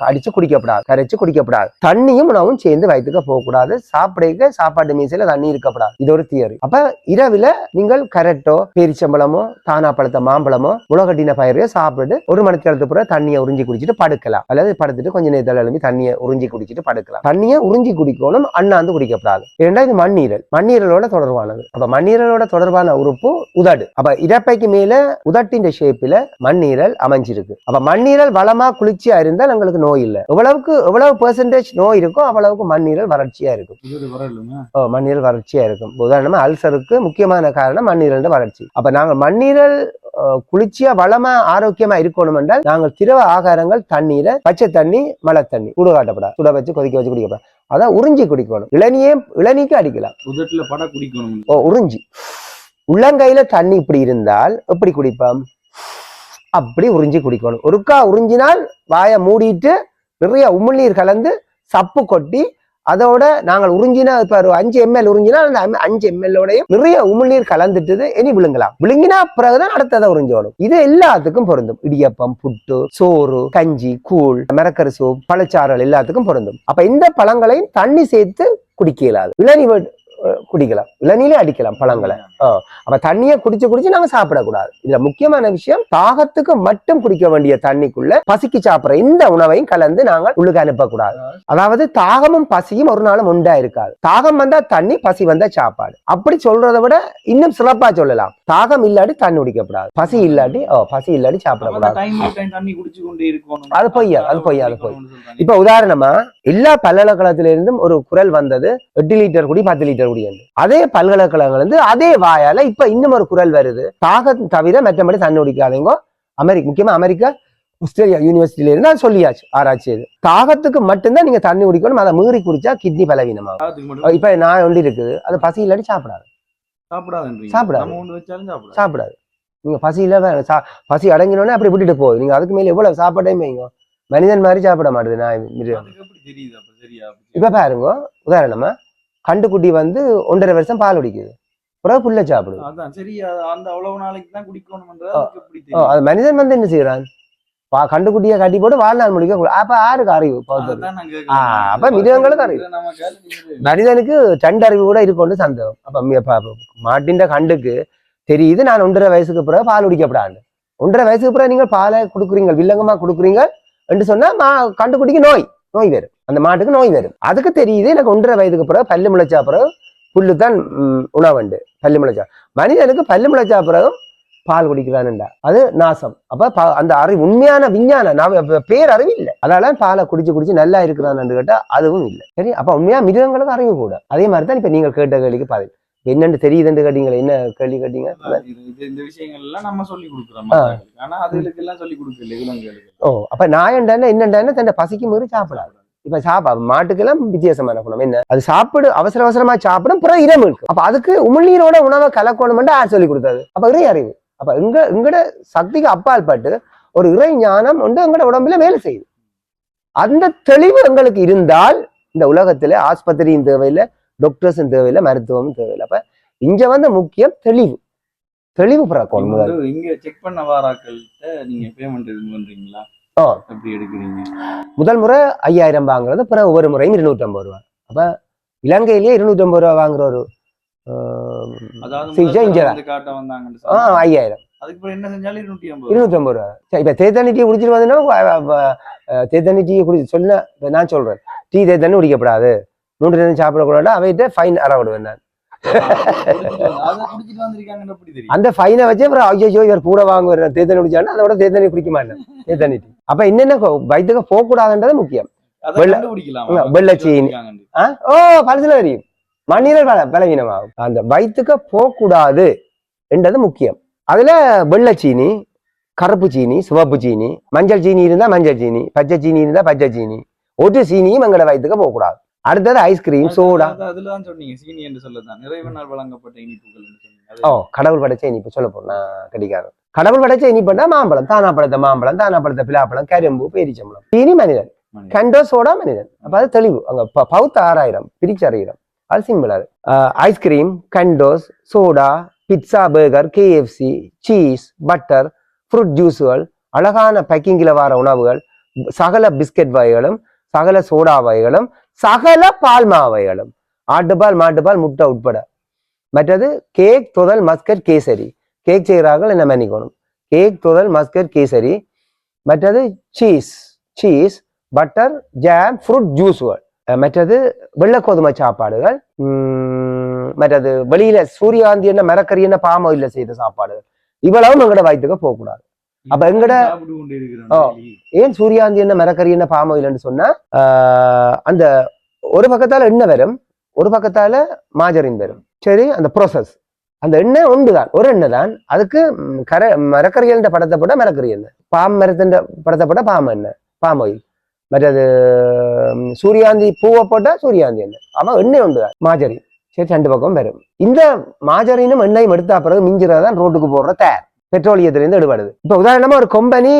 அடிச்சு குடிக்கப்படாது, கரைச்சு குடிக்கப்படாது. தண்ணியும் உணவும் சேர்ந்து வயிற்றுக்கு போகக்கூடாது. சாப்பாட்டு மீசையில தண்ணி இருக்கப்படாது. இது ஒரு தியரி. அப்ப இரவுல நீங்கள் கரட்டோ, பேரிச்சம்பழமோ, தானா பழத்த மாம்பழமோ, முளகட்டின பயிரையோ சாப்பிட்டு 1 மணி நேரத்துக்கு பிறகு தண்ணியை உறிஞ்சி குடிச்சிட்டு படுக்கலாம். அல்லது படுத்துட்டு கொஞ்சம் நேரத்தில் எழுப்பி தண்ணியை உறிஞ்சி குடிச்சிட்டு படுக்கலாம். தண்ணியை உறிஞ்சி குடிக்கணும், அண்ணாந்து குடிக்கப்படாது. இரண்டாவது மண்ணீரலோட தொடர்பானது. அப்ப மண்ணீரலோட தொடர்பான உறுப்பு உதடு. அப்ப இறப்பைக்கு மேல உதட்டின் ஷேப்பில மண்ணீரல் அமைஞ்சிருக்கு. அப்ப மண்ணீரல் வளமா குளிர்ச்சியா இருந்தால் எங்களுக்கு நோய் இல்லை. எவ்வளவு பெர்சன்டேஜ் நோய் இருக்கோ அவ்வளவுக்கு மண்ணீரல் வறட்சியா இருக்கும். மண்ணீரல் வறட்சியா இருக்கும். உதாரணமா அல்சருக்கு முக்கியமான காரணம் மண்ணீரல் வறட்சி. அப்ப நாங்கள் மண்ணீரல் குளிர்ச்சியா வளமா ஆரோக்கியமா இருக்கணும் என்றால் நாங்கள் திரவ ஆகாரங்கள், தண்ணீரை, பச்சை தண்ணி, மழை தண்ணி சுட காட்டப்படாது. சுட வச்சு கொதிக்க வச்சு குடிக்கப்படாது. அதான் உறிஞ்சி குடிக்கணும். இளநீக்கு அடிக்கலாம். உறிஞ்சி உள்ளங்கையில தண்ணி இப்படி இருந்தால் எப்படி குடிப்போம்? அப்படி உறிஞ்சி குடிக்கணும். ஒருக்கா உறிஞ்சினால் வாயை மூடிட்டு நிறைய உமிழ்நீர் கலந்து சப்பு கொட்டி அதோட நாங்கள் உறிஞ்சினா இப்ப 5 ml உறிஞ்சினா அந்த 5 ml நிறைய உமிழ்நீர் கலந்துட்டு இனி விழுங்கலாம். விழுங்கினா பிறகுதான் அடுத்ததை உறிஞ்சோடும். இது எல்லாத்துக்கும் பொருந்தும். இடியப்பம், புட்டு, சோறு, கஞ்சி, கூழ், மிரக்கரு சூப், பழச்சாறுகள் எல்லாத்துக்கும் பொருந்தும். அப்ப இந்த பழங்களையும் தண்ணி சேர்த்து குடிக்க இயலாது. இளநீ குடிக்கலாம், இளநீலே அடிக்கலாம் பழங்களை. அப்ப தண்ணியை குடிச்சு நாங்க சாப்பிடக்கூடாது. இதுல முக்கியமான விஷயம், தாகத்துக்கு மட்டும் குடிக்க வேண்டிய தண்ணிக்குள்ள பசிக்கு சாப்பிடுற இந்த உணவையும் கலந்து நாங்கள் உள்ளுக்கு அனுப்பக்கூடாது. அதாவது தாகமும் பசியும் ஒரு நாளும் உண்டா இருக்காது. தாகம் வந்தா தண்ணி, பசி வந்தா சாப்பாடு. அப்படி சொல்றதை விட இன்னும் சிறப்பா சொல்லலாம், தாகம் இல்லாட்டி தண்ணி குடிக்கப்படாது, பசி இல்லாட்டி சாப்பிடக்கூடாது. அது பொய்யா. இப்ப உதாரணமா எல்லா பல்கலைக்கழகத்தில இருந்தும் ஒரு குரல் வந்தது, 8 லிட்டர் குடி 10 லிட்டர் குடி என்று. அதே பல்கலைக்கழகங்கள் இருந்து அதே வாயால இப்ப இன்னும் ஒரு குரல் வருது, தாகம் தவிர மற்றபடி தண்ணி குடிக்காதீங்க. முக்கியமா அமெரிக்கா, ஆஸ்திரேலியா யூனிவர்சிட்டியில இருந்து அது சொல்லியாச்சு, ஆராய்ச்சி. தாகத்துக்கு மட்டும்தான் நீங்க தண்ணி குடிக்கணும். அதை மீறி குடிச்சா கிட்னி பலவீனமாகும். இப்ப நான் ஒண்டி இருக்குது, அது பசி இல்லாட்டி சாப்பிடாது. நீங்க பசி அடங்கினோடனே அப்படி விட்டுட்டு போகுது. நீங்க அதுக்கு மேல எவ்வளவு சாப்பாட்டையும் வைங்க, மனிதன் மாதிரி சாப்பிட மாட்டேது. நான் இப்ப பாருங்க, உதாரணமா கண்டுக்குட்டி வந்து 1.5 வருஷம் பால் குடிக்குது, பிறகு புல்ல சாப்பிடுது. அது மனிதன் வந்து என்ன செய்யறான், கண்டுக்குட்டியை கட்டி போட்டு வாழ்நாள் முடிக்க. அப்ப யாருக்கு அறிவு? அப்ப மிருகங்களுக்கு அறிவு. மனிதனுக்கு 2 அறிவு கூட இருக்கும்னு சந்தேகம். அப்ப மாட்டின் கண்டுக்கு தெரியுது, நான் 1.5 வயசுக்கு பிறகு பால் குடிக்கப்படாது. 1.5 வயசுக்கு பிறகு நீங்கள் பாலை கொடுக்குறீங்க, வில்லங்கமா கொடுக்குறீங்க என்று சொன்னா கண்டுக்குட்டிக்கு நோய் வரும், அந்த மாட்டுக்கு நோய் வரும். அதுக்கு தெரியுது எனக்கு 1.5 வயதுக்கு பிறகு பல்லு முளைச்சா பிறகு புல்லுதான் உணவுண்டு. பல்லு முளைச்சா மனிதனுக்கு பல்லு முளைச்சா பிறகு பால் குடிக்கிறான்டா, அது நாசம். அப்ப அந்த அறிவு, உண்மையான விஞ்ஞான பேரறிவு இல்லை. அதனால பாலை குடிச்சு நல்லா இருக்கிறான்னு கேட்டா அதுவும் இல்லை. சரி, அப்ப உண்மையா மிருகங்களுக்கு அறிவு கூட. அதே மாதிரிதான் இப்ப நீங்கள் கேட்ட கேள்விக்கு பாரு என்னன்னு தெரியுதுன்னு கேட்டீங்களா? என்ன கேள்வி கேட்டீங்க? இந்த விஷயங்கள் எல்லாம் நம்ம சொல்லி கொடுக்குறோம், ஆனா அதுகளுக்கு எல்லாம் சொல்லி கொடுக்கல. அப்ப நான் என்னண்டான தன் பசிக்கு மீறி சாப்பிடாது. இப்ப மாட்டுக்கு எல்லாம் வித்தியாசமான குணம் என்ன, அது சாப்பிடு அவசரமா சாப்பிடும், பிறகு இரம் இருக்கு. அப்ப அதுக்கு உமிழ்நீரோட உணவை கலக்கணும்னு யார் சொல்லி கொடுத்தாது? அப்ப இறை அறிவு. அப்ப எங்கட சக்திக்கு அப்பால் பட்டு ஒரு இறை ஞானம் வந்து எங்கட உடம்புல வேலை செய்யுது. அந்த தெளிவு எங்களுக்கு இருந்தால் இந்த உலகத்துல ஆஸ்பத்திரியும் தேவையில்லை, டாக்டர்ஸும் தேவையில்லை, மருத்துவமும் தேவையில்லை. அப்ப இங்க வந்து முக்கியம் தெளிவு பிறக்கணும். இங்க செக் பண்ண வாராக்கள்கிட்ட நீங்க பேமெண்ட் பண்றீங்களா? எப்படி எடுக்கிறீங்க? முதல் முறை 5000 வாங்குறது, பிறகு ஒவ்வொரு முறையும் 250 ரூபா. அப்ப இலங்கையிலேயே 250 ரூபா வாங்குற ஒரு 5000. அதுக்கு என்ன செஞ்சாலும் 250. 250 ரூபா. சரி, இப்ப தேத்தண்ணி டீ குடிச்சிட்டு வந்தீங்கன்னா தேத்தண்ணி டீ சொல்ல நான் சொல்றேன், டீ தேத்தண்ணி குடிக்கப்படாது, 3 நேரம் சாப்பிடக்கூடாது, அவைகிட்ட ஃபைன் அறவிடுவேன் நான். அந்த ஃபைனை வச்சு அப்புறம் ஐயோ இவர் கூட வாங்குவார் தேத்தண்ணி குடிச்சாலும் அதோட தேத்தண்ணி குடிக்க மாட்டேன் தேத்தண்ணி டீ. அப்ப என்னென்ன வயிற்றுக்கு போக கூடாதுன்றது முக்கியம். வெள்ளச்சீனி பரிசுல தெரியும், மண்ணீரல் பலவீனமாகும், அந்த வயிற்றுக்கு போக கூடாது என்றது முக்கியம். அதுல வெள்ளச்சீனி, கருப்பு சீனி, சிவப்பு சீனி, மஞ்சள் சீனி இருந்தா மஞ்சள் சீனி, பச்சை சீனி இருந்தா பச்சை சீனி, ஒரு சீனியும் எங்களோட வயிற்றுக்கு போக கூடாது. அடுத்தது ஐஸ்கிரீம், சோடா. அதுலதான் சொன்னீங்க சீனி என்று சொல்லதான் இறைவனால் வழங்கப்பட்ட இனிப்புகள். கடவுள் படைச்ச இனிப்பு சொல்ல போனா கிடைக்காது. கடவுள் படைச்ச இனிப்புன்னா மாம்பழம், தானா பழத்த மாம்பழம், தானா பழத்த பிலாப்பழம், கரும்பு, பேரிச்சம்பழம். சீனி மனிதன், கண்டோ சோடா மனிதன். அப்ப அது தெளிவு அங்க பௌத்த 6000 பிரிச்சறிகிறோம். அது சிம்பிள். அது ice cream, Kandos, soda, pizza, burger, KFC, cheese, butter, fruit ஜூஸுகள், அழகான பேக்கிங்கில் வர உணவுகள், சகல பிஸ்கட் வகைகளும், சகல சோடா வகைகளும், சகல பால்மா வகைகளும், ஆட்டுப்பால், மாட்டுப்பால், முட்டை உட்பட. மற்றது கேக், தொதல், மஸ்கட், கேசரி. கேக் செய்கிறார்கள் என்ன மன்னிக்கணும். கேக், தொதல், மஸ்கட், கேசரி. மற்றது சீஸ், பட்டர், ஜாம், ஃப்ரூட் ஜூஸுகள். மற்றது வெள்ளக்கோதுமை சாப்பாடுகள். மற்றது வெளியில சூரியகாந்தி என்ன மரக்கறி என்ன பாம் ஆயில்ல செய்த சாப்பாடுகள். இவ்வளவும் எங்கட வயிற்றுக்கு போகக்கூடாது. அப்ப எங்கட ஏன் சூரியகாந்தி என்ன மரக்கறி என்ன பாம் ஆயில்னு சொன்னா அந்த ஒரு பக்கத்தால எண்ணெய் வரும், ஒரு பக்கத்தால மாஜரின் வரும். சரி, அந்த ப்ரோசஸ் அந்த எண்ணெய் ஒன்றுதான், ஒரு எண்ணெய் தான். அதுக்கு மரக்கறியல் படத்தை போட்ட மரக்கறி எண்ணெய், பாம் மரத்தின் படத்தை போட்ட பாம் எண்ணெய், பாம் ஆயில். மற்றது சூரியகாந்தி பூவை போட்டா சூரியகாந்தி எண்ணெய். அவன் எண்ணெய் ஒன்றுதான், மாஜரின். சரி, 2 பக்கம் வரும். இந்த மாஜரினும் எண்ணெயும் எடுத்தா பிறகு மிஞ்சிறதான் ரோட்டுக்கு போடுற தயார் பெட்ரோலியத்திலிருந்து எடுபடுது. இப்ப உதாரணமா ஒரு கம்பெனி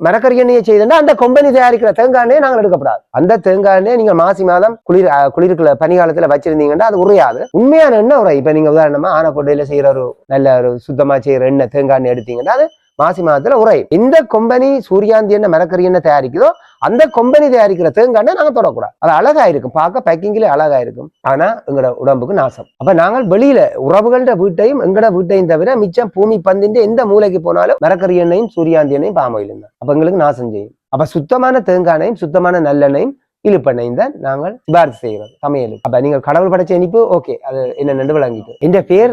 மரக்கறி எண்ணெயை செய்தா அந்த கம்பெனி தயாரிக்கிற தேங்காய் எண்ணெயை நாங்கள் எடுக்கப்படாது. அந்த தேங்காய் எண்ணெய் நீங்க மாசி மாதம் குளிர்ல பனிகாலத்துல வச்சிருந்தீங்கன்னா அது உரையாது. உண்மையான எண்ணெய் உரை. இப்ப நீங்க உதாரணமா ஆனக்கொட்டையில செய்யற ஒரு நல்ல ஒரு சுத்தமா செய்யற எண்ணெய் தேங்காய் எண்ணெய் எடுத்தீங்கன்னா அது மாசி மாதத்துல உரை. எந்த கம்பெனி சூரியகாந்தி எண்ணெய் மரக்கறி எண்ணெய் தயாரிக்குதோ அந்த கம்பெனி தயாரிக்கிற தேங்காய் எண்ணெய் நாங்க தொடக்கூடாது. அது அழகா இருக்கும், பார்க்க பேக்கிங்ல அழகா இருக்கும், ஆனா எங்களோட உடம்புக்கு நாசம். அப்ப நாங்கள் வெளியில உறவுகளோட வீட்டையும் எங்கட வீட்டையும் தவிர மிச்சம் பூமி பந்தின் எந்த மூலைக்கு போனாலும் மரக்கறி எண்ணெயும் சூரியகாந்தி எண்ணெயும் பாமாயில் தான். அப்ப எங்களுக்கு நாசம் செய்யும். அப்ப சுத்தமான தேங்காய் எண்ணெயும் சுத்தமான நல்லெண்ணையும் இழுப்பெண்ணையும் தான் நாங்கள் சிபாரிசு செய்கிறோம் சமையல். அப்ப நீங்கள் கடவுள் படைச்ச இனிப்பு ஓகே, அது என்ன விளங்கிட்டு. என் பேர்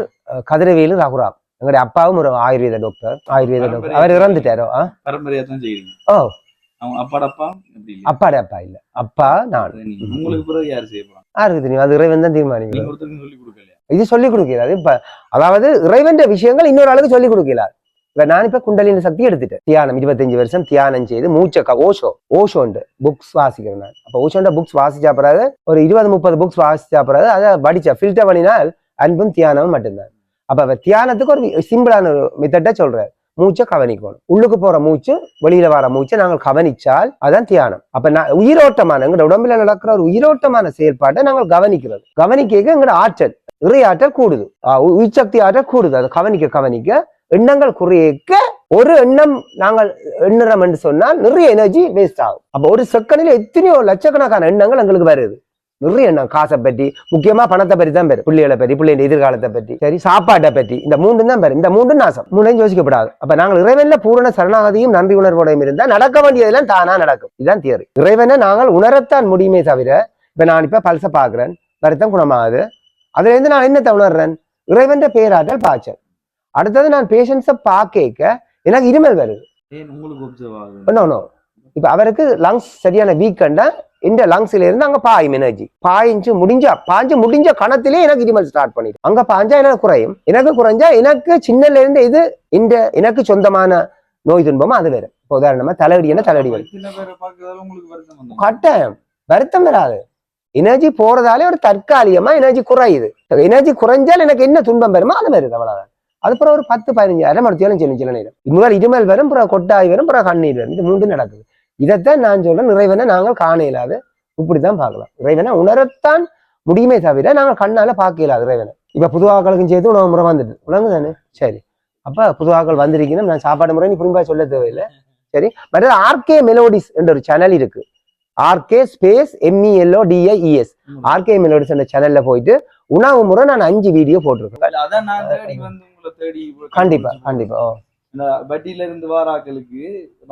கதிரவேலு ரகுராம். எங்களுடைய அப்பாவும் ஒரு ஆயுர்வேத டாக்டர். அவர் இறந்துட்டாரோ. அப்பாட அப்பா இல்ல, அப்பா நான். யாருக்கு தெரியும், அது இறைவன் தான் தீர்மானிக்கும். இது சொல்லிக் கொடுக்கிறாரு. இப்ப அதாவது இறைவன் விஷயங்கள் இன்னொரு ஆளுக்கு சொல்லிக் கொடுக்கிறார். நான் இப்ப குண்டலினி சக்தி எடுத்துட்டேன். தியானம் 25 வருஷம் தியானம் செய்து மூச்ச ஓஷோண்டு புக்ஸ் வாசிக்கிறேன் நான். அப்ப ஓஷோண்ட புக்ஸ் வாசிச்சா பிறகு ஒரு 20-30 புக்ஸ் வாசிச்சா பிறகு அதை படிச்ச ஃபில்டர் பண்ணினால் அன்பும் தியானமும் மட்டும்தான். அப்ப தியானத்துக்கு ஒரு சிம்பிளான ஒரு மெத்தட்டை சொல்றாரு. மூச்சை கவனிக்கணும். உள்ளுக்கு போற மூச்சு, வெளியில வர மூச்சை நாங்கள் கவனிச்சால் அதான் தியானம். அப்ப உயிரோட்டமான எங்களோட உடம்புல நடக்கிற ஒரு உயிரோட்டமான செயல்பாட்டை நாங்கள் கவனிக்கிறது. கவனிக்க எங்களோட ஆற்றல், இறை ஆற்றல் கூடுது, உயிர்சக்தி ஆற்றல் கூடுது. அதை கவனிக்க எண்ணங்கள் குறைக்க ஒரு எண்ணம் நாங்கள் எண்ணுறோம் என்று சொன்னால் நிறைய எனர்ஜி வேஸ்ட் ஆகும். அப்ப ஒரு செகண்ட்ல எத்தனையோ லட்சக்கணக்கான எண்ணங்கள் எங்களுக்கு வருது. நிறைய எண்ணம், காசை பற்றி, முக்கியமா பணத்தை பற்றி தான் பெரு, பிள்ளைகளை பற்றி, பிள்ளைங்க எதிர்காலத்தை பற்றி, சரி சாப்பாட்டை பற்றி, இந்த 3 தான் பெரு. இந்த 3 நாசம், 3 யோசிக்கப்படாது. அப்ப நாங்கள் இறைவன்ல பூரண சரணாகதியும் நன்றி உணர்வோடையும் இருந்தால் நடக்க வேண்டியதெல்லாம் தானா நடக்கும். இதுதான் தியரி. இறைவனை நாங்கள் உணரத்தான் முடியுமே தவிர, இப்ப நான் இப்ப பல்ச பாக்குறேன், வருத்தம் குணமாகுது, அதுல இருந்து நான் என்னத்தை உணர்றேன்? இறைவன் பேராற்றல் பாய்ச்சல். அடுத்தது நான் பேஷன்ஸை பார்க்க எனக்கு இருமல் வருது. இப்ப அவருக்கு லங்ஸ் சரியான வீக்கண்டா இந்த லங்ஸ்ல இருந்து அங்க பாயும் எனர்ஜி பாய்ஞ்சு முடிஞ்ச கணத்திலே எனக்கு இருமல் ஸ்டார்ட் பண்ணிடும். அங்க பாஞ்சா எனக்கு குறையும், எனக்கு குறைஞ்சா எனக்கு சின்னல இருந்து இது இந்த எனக்கு சொந்தமான நோய் துன்பமா அது வேற. இப்போ உதாரணமா தலைவலி என்ன தலைவலி கட்டாயம் வருத்தம் வராது. எனர்ஜி போறதாலே ஒரு தற்காலிகமா எனர்ஜி குறையுது. எனர்ஜி குறைஞ்சால் எனக்கு என்ன துன்பம் வருமோ அது வருது, அவ்வளவுதான். அதுக்கப்புறம் ஒரு 10-15 மருத்துவம் சில நேரம் முதல் இருமல் வரும், பிறகு கொட்டாய் வரும், பிறகு கண்ணீர் வரும். இது 3 நடக்குது. இதைத்தான் நான் சொல்றேன், இறைவனை நாங்கள் காண இயலாது, இப்படித்தான் பார்க்கலாம். இறைவனை உணரத்தான் முடியுமே தவிர நாங்கள் கண்ணால பார்க்க இயலாது இறைவனை. இப்ப புதுவாக்களுக்கும் சேர்த்து உணவு முறை வந்துட்டு உணவு தானே. சரி, அப்ப புதுவாக்கள் வந்திருக்கணும், நான் சாப்பாடு முறை நீ புரிம்பா சொல்ல தேவையில்லை. சரி, மற்ற ஆர்கே மெலோடிஸ் என்ற ஒரு சேனல் இருக்கு. RK space MELODIES RK melodies என்ற சேனல்ல போயிட்டு உணவு முறை நான் 5 வீடியோ போட்டிருக்கேன். கண்டிப்பா. வட்டியில இருந்து வாராக்களுக்கு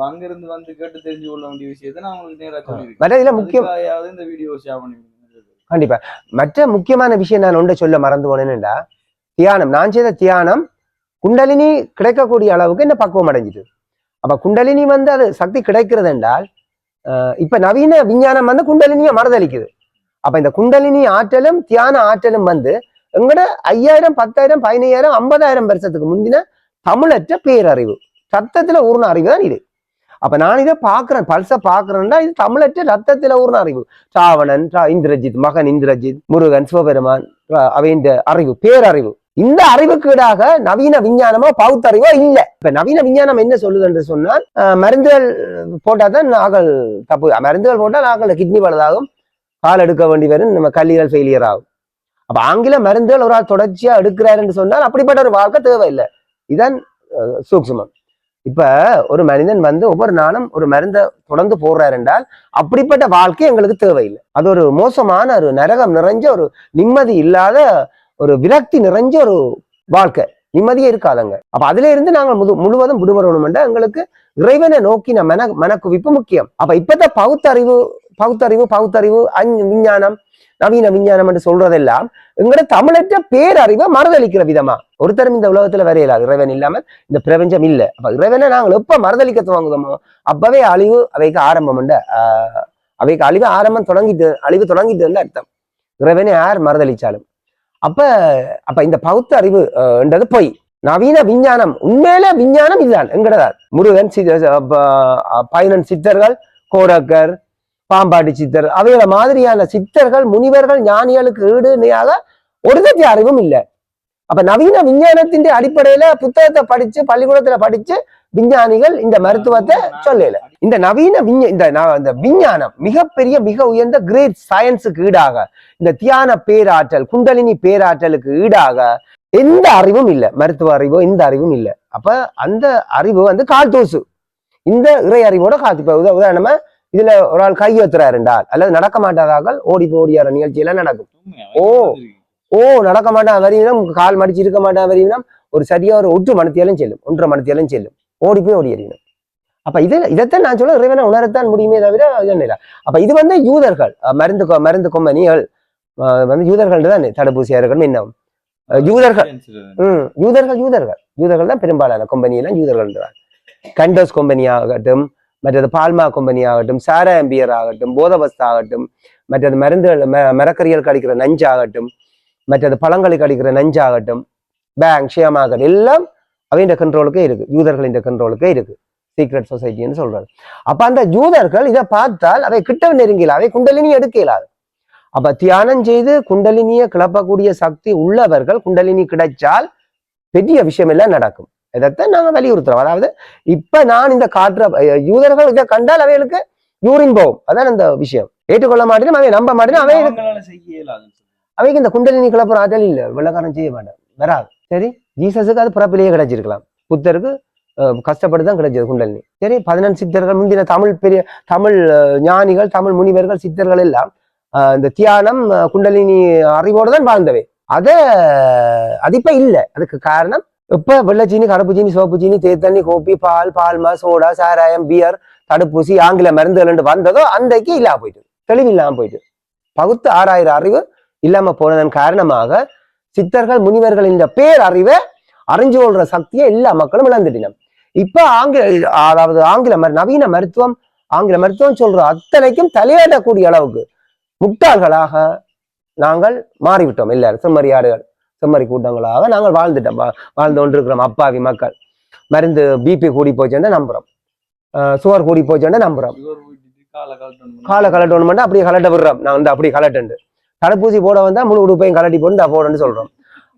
அங்க இருந்து வந்து கேட்டு தெரிஞ்சு கொள்ள வேண்டிய விஷயத்தை நான் உங்களுக்கு நேரா சொல்லியிருக்கேன். முக்கியம் இந்த வீடியோ ஷேர் பண்ணி. கண்டிப்பா. மற்ற முக்கியமான விஷயம் நான் ஒன்றை சொல்ல மறந்து போனேன்டா, தியானம். நான் செய்த தியானம் குண்டலினி கிடைக்கக்கூடிய அளவுக்கு என்ன பக்குவம் அடைஞ்சிட்டு. அப்ப குண்டலினி வந்து அது சக்தி கிடைக்கிறது என்றால், இப்ப நவீன விஞ்ஞானம் வந்து குண்டலினியை மறுதளிக்குது. அப்ப இந்த குண்டலினி ஆற்றலும் தியான ஆற்றலும் வந்து எங்கட 5000 10,000 15,000 50,000 வருஷத்துக்கு முந்தின தமிழற்ற பேரறிவு சத்தத்துல ஊர்ன அறிவு தான் இது. அப்ப நான் இதை பாக்குறேன், பல்ச பாக்குறேன்னா இது தமிழற்ற ரத்தத்துல ஊர்ன அறிவு. ராவணன், இந்திரஜித், மகன் இந்திரஜித், முருகன், சிவபெருமான், அவையின் அறிவு, பேரறிவு. இந்த அறிவுக்கீடாக நவீன விஞ்ஞானமோ பகுத்தறிவோ இல்ல. இப்ப நவீன விஞ்ஞானம் என்ன சொல்லுது என்று சொன்னால், மருந்துகள் போட்டா தான் நாங்கள் தப்பு, மருந்துகள் போட்டா நாங்கள் கிட்னி பழுதாகும், கால் எடுக்க வேண்டி வரும், நம்ம கல்லீரல் ஃபெயிலியர் ஆகும். அப்ப ஆங்கில மருந்துகள் ஒரு ஆள் தொடர்ச்சியா எடுக்கிறார் என்று சொன்னால் அப்படிப்பட்ட ஒரு வாழ்க்கை தேவையில்லை. இதுதான் சூக்ஷ்மம். இப்ப ஒரு மனிதன் வந்து ஒவ்வொரு நாளும் ஒரு மருந்தை தொடர்ந்து போடுறாரு என்றால் அப்படிப்பட்ட வாழ்க்கை எங்களுக்கு தேவையில்லை. அது ஒரு மோசமான ஒரு நரகம் நிறைஞ்ச ஒரு நிம்மதி இல்லாத ஒரு விரக்தி நிறைஞ்ச ஒரு வாழ்க்கை, நிம்மதியே இருக்காதங்க. அப்ப அதுல இருந்து நாங்கள் முழுவதும் விடுபடணும் என்றால் எங்களுக்கு இறைவனை நோக்கின மனக்குவிப்பு முக்கியம். அப்ப இப்பதான் பகுத்தறிவு விஞ்ஞானம் நவீன விஞ்ஞானம் என்று சொல்றதெல்லாம் எங்களோட தமிழற்ற பேரறிவை மறுதளிக்கிற விதமா. ஒருத்தரும் இந்த உலகத்துல வரையலாது இறைவன் இல்லாமல் இந்த பிரபஞ்சம் இல்லை. அப்ப இறைவனை நாங்கள் எப்ப மறுதளிக்க துவங்குதோமோ அப்பவே அழிவு அவைக்கு ஆரம்பம் உண்டு. அவைக்கு அழிவு தொடங்கிட்டு அர்த்தம். இறைவனை யார் மறுதளிச்சாலும். அப்ப இந்த பகுத்தறிவு என்றது பொய். நவீன விஞ்ஞானம் உண்மையில விஞ்ஞானம் இதுதான் எங்கடதான். முருகன், 11 சித்தர்கள், கோரக்கர், பாம்பாட்டி சித்தர், அவைகள மாதிரியான சித்தர்கள், முனிவர்கள், ஞானிகளுக்கு ஈடு இணையாக ஒரு சக்தி அறிவும் இல்லை. அப்ப நவீன விஞ்ஞானத்தின் அடிப்படையில புத்தகத்தை படிச்சு பள்ளிக்கூடத்துல படிச்சு விஞ்ஞானிகள் இந்த மருத்துவத்தை சொல்லல. இந்த நவீன இந்த விஞ்ஞானம் மிகப்பெரிய மிக உயர்ந்த கிரேட் சயின்ஸுக்கு ஈடாக இந்த தியான பேராற்றல் குண்டலினி பேராற்றலுக்கு ஈடாக எந்த அறிவும் இல்லை. மருத்துவ அறிவோ எந்த அறிவும் இல்லை. அப்ப அந்த அறிவு வந்து கால் தூசு. இந்த இறை அறிவோட காத்து. உதாரணமா இதுல ஒரு ஆள் கையெத்துறாரு என்றால் அல்லது நடக்க மாட்டாதார்கள் ஓடியார நிகழ்ச்சியெல்லாம் நடக்கும். நடக்க மாட்டான் வரையினம், கால் மடிச்சு இருக்க மாட்டான் வரையினம் ஒரு சரியா ஒரு 1 மணித்தியாலும் செல்லும், 1.5 மணித்தியாலும் செல்லும், ஓடி அறியணும். அப்ப இதைத்தான் நான் சொல்ல இறைவனை உணரத்தான் முடியுமே தவிர இல்லை. அப்ப இது வந்து யூதர்கள் மருந்து கொம்பனிகள் வந்து யூதர்கள் தான் தடுப்பூசியா இருக்கணும். என்ன யூதர்கள் தான் பெரும்பாலான கொம்பனியெல்லாம் யூதர்கள் தான். கண்டோஸ் கொம்பனி ஆகட்டும், மற்றது பால்மா கொம்பனி ஆகட்டும், சாரா எம்பியர் ஆகட்டும், போதவஸ்தா ஆகட்டும், மற்றது மருந்துகள் மரக்கறிகள் கடிக்கிற நஞ்சாகட்டும், மற்றது பழங்களுக்கு அடிக்கிற நஞ்சாகட்டும், பேங்க் ஷேமாகட்டும், எல்லாம் அவையின் கண்ட்ரோலுக்கே இருக்கு, யூதர்களின் கண்ட்ரோலுக்கே இருக்கு. சீக்ரெட் சொசைட்டின்னு சொல்றாரு. அப்ப அந்த யூதர்கள் இதை பார்த்தால் அவை கிட்ட நெருங்கல, அவை குண்டலினி எடுக்க இயலாது. அப்ப தியானம் செய்து குண்டலினியை கிளப்பக்கூடிய சக்தி உள்ளவர்கள் குண்டலினி கிடைச்சால் பெரிய விஷயம் எல்லாம் நடக்கும். இதைத்தான் நாங்க வலியுறுத்துறோம். அதாவது இப்ப நான் இந்த காற்ற யூதர்கள் இதை கண்டால் அவைகளுக்கு யூரின் போகும். அதான் இந்த விஷயம். ஏற்றுக்கொள்ள மாட்டேன், அவை நம்ப மாட்டேன், அவைக்கு இந்த குண்டலினி கிளப்புற ஆற்றல் இல்லை, வெள்ளக்காரன் செய்ய மாட்டேன், வராது. சரி, ஜீசஸுக்கு அது பிறப்பிலேயே கிடைச்சிருக்கலாம், புத்தருக்கு கஷ்டப்பட்டுதான் கிடைச்சது குண்டலினி. சரி, 11 சித்தர்கள் முந்தின தமிழ் ஞானிகள், தமிழ் முனிவர்கள், சித்தர்கள் எல்லாம் இந்த தியானம் குண்டலினி அறிவோடு தான் வாழ்ந்தவை. அது இப்ப இல்லை. அதுக்கு காரணம் இப்ப வெள்ளச்சீனி, கருப்பு சீனி, சோப்பு சீனி, தேத்தண்ணி, கோப்பி, பால், பால்மா, சோடா, சாராயம், பியர், தடுப்பூசி, ஆங்கில மருந்துகள் வந்ததோ அன்றைக்கு இல்லாம போயிட்டு, தெளிவில்லாம போயிட்டு, பகுத்து 6000 அறிவு இல்லாம போனதன் காரணமாக சித்தர்கள் முனிவர்கள் இந்த பேரறிவை அறிஞ்சு கொள்ற சக்தியை எல்லா மக்களும் இழந்துட்டினோம். இப்ப நவீன மருத்துவம், ஆங்கில மருத்துவம் சொல்ற அத்தனைக்கும் தலையாடக்கூடிய அளவுக்கு முட்டாள்களாக நாங்கள் மாறிவிட்டோம். எல்லாரும் செம்மறியாடுகள், செம்மறி கூட்டங்களாக நாங்கள் வாழ்ந்து கொண்டிருக்கிறோம். அப்பாவி மக்கள் மருந்து பிபி கூடி போச்சுன்னு நம்புறோம், சுகர் கூடி போச்சுன்னு நம்புறோம். காலை கலட்டணும், அப்படியே கலட்ட விடுறோம். நான் வந்து அப்படி கலட்டு தடுப்பூசி போட வந்தா முழு உடுப்பையும் கலட்டி போட்டு போடணும்னு சொல்றோம்.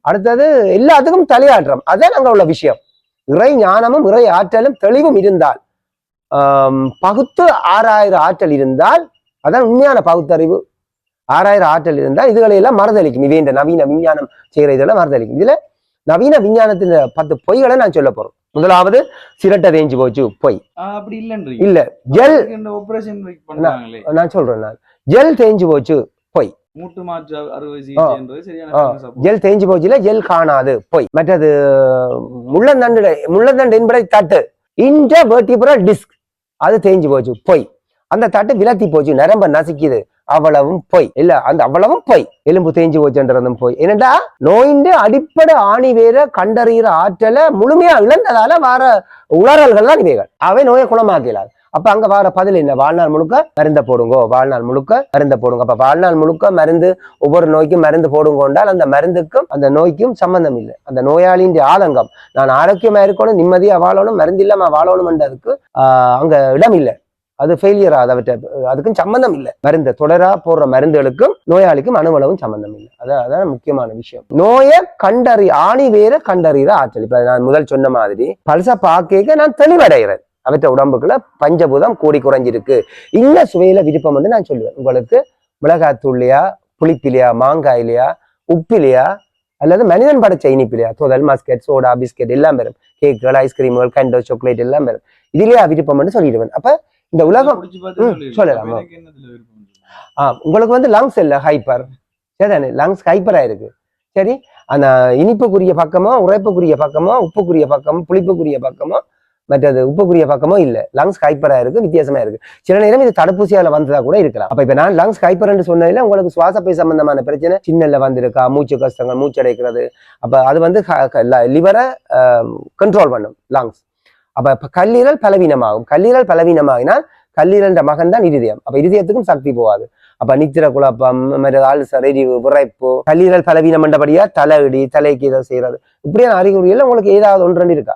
அடுத்தது எல்லாத்துக்கும் தலையாட்டுறோம். அதான் அங்க உள்ள விஷயம். இறை ஞானமும் இறை ஆற்றலும் தெளிவும் இருந்தால், பகுத்து 6000 ஆற்றல் இருந்தால், அதான் உண்மையான பகுத்தறிவு. 6000 ஆற்றல் இருந்தால் இதுகளை எல்லாம் மறுதளிக்கும். இவை இந்த நவீன விஞ்ஞானம் செய்கிற இதெல்லாம் மறுதளிக்கும். இதுல நவீன விஞ்ஞானத்தின் 10 பொய்களை நான் சொல்ல போறோம். முதலாவது, சிரட்டை தேஞ்சு போச்சு, பொய். இல்ல ஜெல், நான் சொல்றேன், ஜெல் தேஞ்சு போச்சு, பொய். மூட்டு மாற்று அறுவை சிகிச்சைன்றது சரியான ஜெல் தேஞ்சு போச்சுல ஜெல் காணாது போய் மற்றது முள்ளந்தண்டு என்பதை தட்டு இந்த வெர்டிபிரல் டிஸ்க் அது தேஞ்சு போச்சு போய் அந்த தட்டு விலத்தி போச்சு நரம்ப நசிக்குது அவ்வளவும் பொய் இல்ல அந்த அவ்வளவும் பொய் எலும்பு தேஞ்சு போச்சுன்றதும் பொய் என்னடா நோயின் அடிப்படை ஆணி வேற கண்டறிகிற ஆற்றலை முழுமையா இழந்ததால வர உளறல்கள் தான் இவைகள் அவை நோயை குணமாக்கலாது அப்ப அங்க வர பதில் என்ன வாழ்நாள் முழுக்க மருந்த போடுங்கோ வாழ்நாள் முழுக்க மருந்த போடுங்க அப்ப வாழ்நாள் முழுக்க மருந்து ஒவ்வொரு நோய்க்கும் மருந்து போடுங்கொண்டால் அந்த மருந்துக்கும் அந்த நோய்க்கும் சம்பந்தம் இல்லை அந்த நோயாளியின் ஆதங்கம் நான் ஆரோக்கியமா இருக்கணும் நிம்மதியா வாழணும் மருந்து இல்லாம வாழணும்ன்றதுக்கு அங்க இடம் இல்லை அது ஃபெயிலியர் ஆகுது அதுக்கும் சம்பந்தம் இல்லை மருந்து தொடரா போடுற மருந்துகளுக்கும் நோயாளிக்கும் அணுவளவும் சம்பந்தம் இல்லை அதான் முக்கியமான விஷயம் நோயை ஆணி வேற கண்டறிகிற ஆற்றல் இப்ப நான் முதல் சொன்ன மாதிரி பல்சா பாக்க நான் தெளிவடைகிறேன் அவற்ற உடம்புக்குள்ள பஞ்சபூதம் கூடி குறைஞ்சிருக்கு இந்த சுவையில விருப்பம் வந்து நான் சொல்லுவேன் உங்களுக்கு மிளகாத்தூள்லையா புளிப்பிலையா மாங்காயிலையா உப்பிலையா அல்லது மனிதன் படைச்ச இனிப்பிலையா தோதல் மஸ்கெட் சோடா பிஸ்கெட் எல்லாம் பெறும் கேக்குகள் ஐஸ்கிரீம்கள் கண்டோ சாக்லேட் எல்லாம் பெறும் இதுலயா விருப்பம் சொல்லிடுவேன் அப்ப இந்த உலகம் சொல்லலாம் உங்களுக்கு வந்து லங்ஸ் இல்ல ஹைப்பர் சரிதானே லங்ஸ் ஹைப்பரா இருக்கு சரி அந்த இனிப்புக்குரிய பக்கமோ உரைப்புக்குரிய பக்கமோ உப்புக்குரிய பக்கமோ புளிப்புக்குரிய பக்கமோ மற்றது உப்புக்குரிய பக்கமோ இல்ல லங்ஸ் ஹைப்பரா இருக்கு வித்தியாசமா இருக்கு சில நேரம் இது தடுப்பூசியால வந்ததா கூட இருக்கலாம் அப்ப இப்ப நான் லங்ஸ் ஹைப்பர் சொன்னதுல உங்களுக்கு சுவாசப்பை சம்பந்தமான பிரச்சனை சின்னல வந்திருக்கா மூச்சு கஷ்டங்கள் மூச்சு அடைக்கிறது அப்ப அது வந்து லிவரை கண்ட்ரோல் பண்ணும் லங்ஸ் அப்ப கல்லீரல் பலவீனமாகினால் கல்லீரல் மகன் தான் இருதயம் அப்ப இருதயத்துக்கும் சக்தி போகாது அப்ப நித்திர குழப்பம் அல்சர் எரிவு விரைப்பு கல்லீரல் பலவீனம் என்றபடியா தலையிடி தலைக்கு இதை செய்யறது இப்படியான அறிகுறிகள் உங்களுக்கு ஏதாவது ஒன்று இருக்கா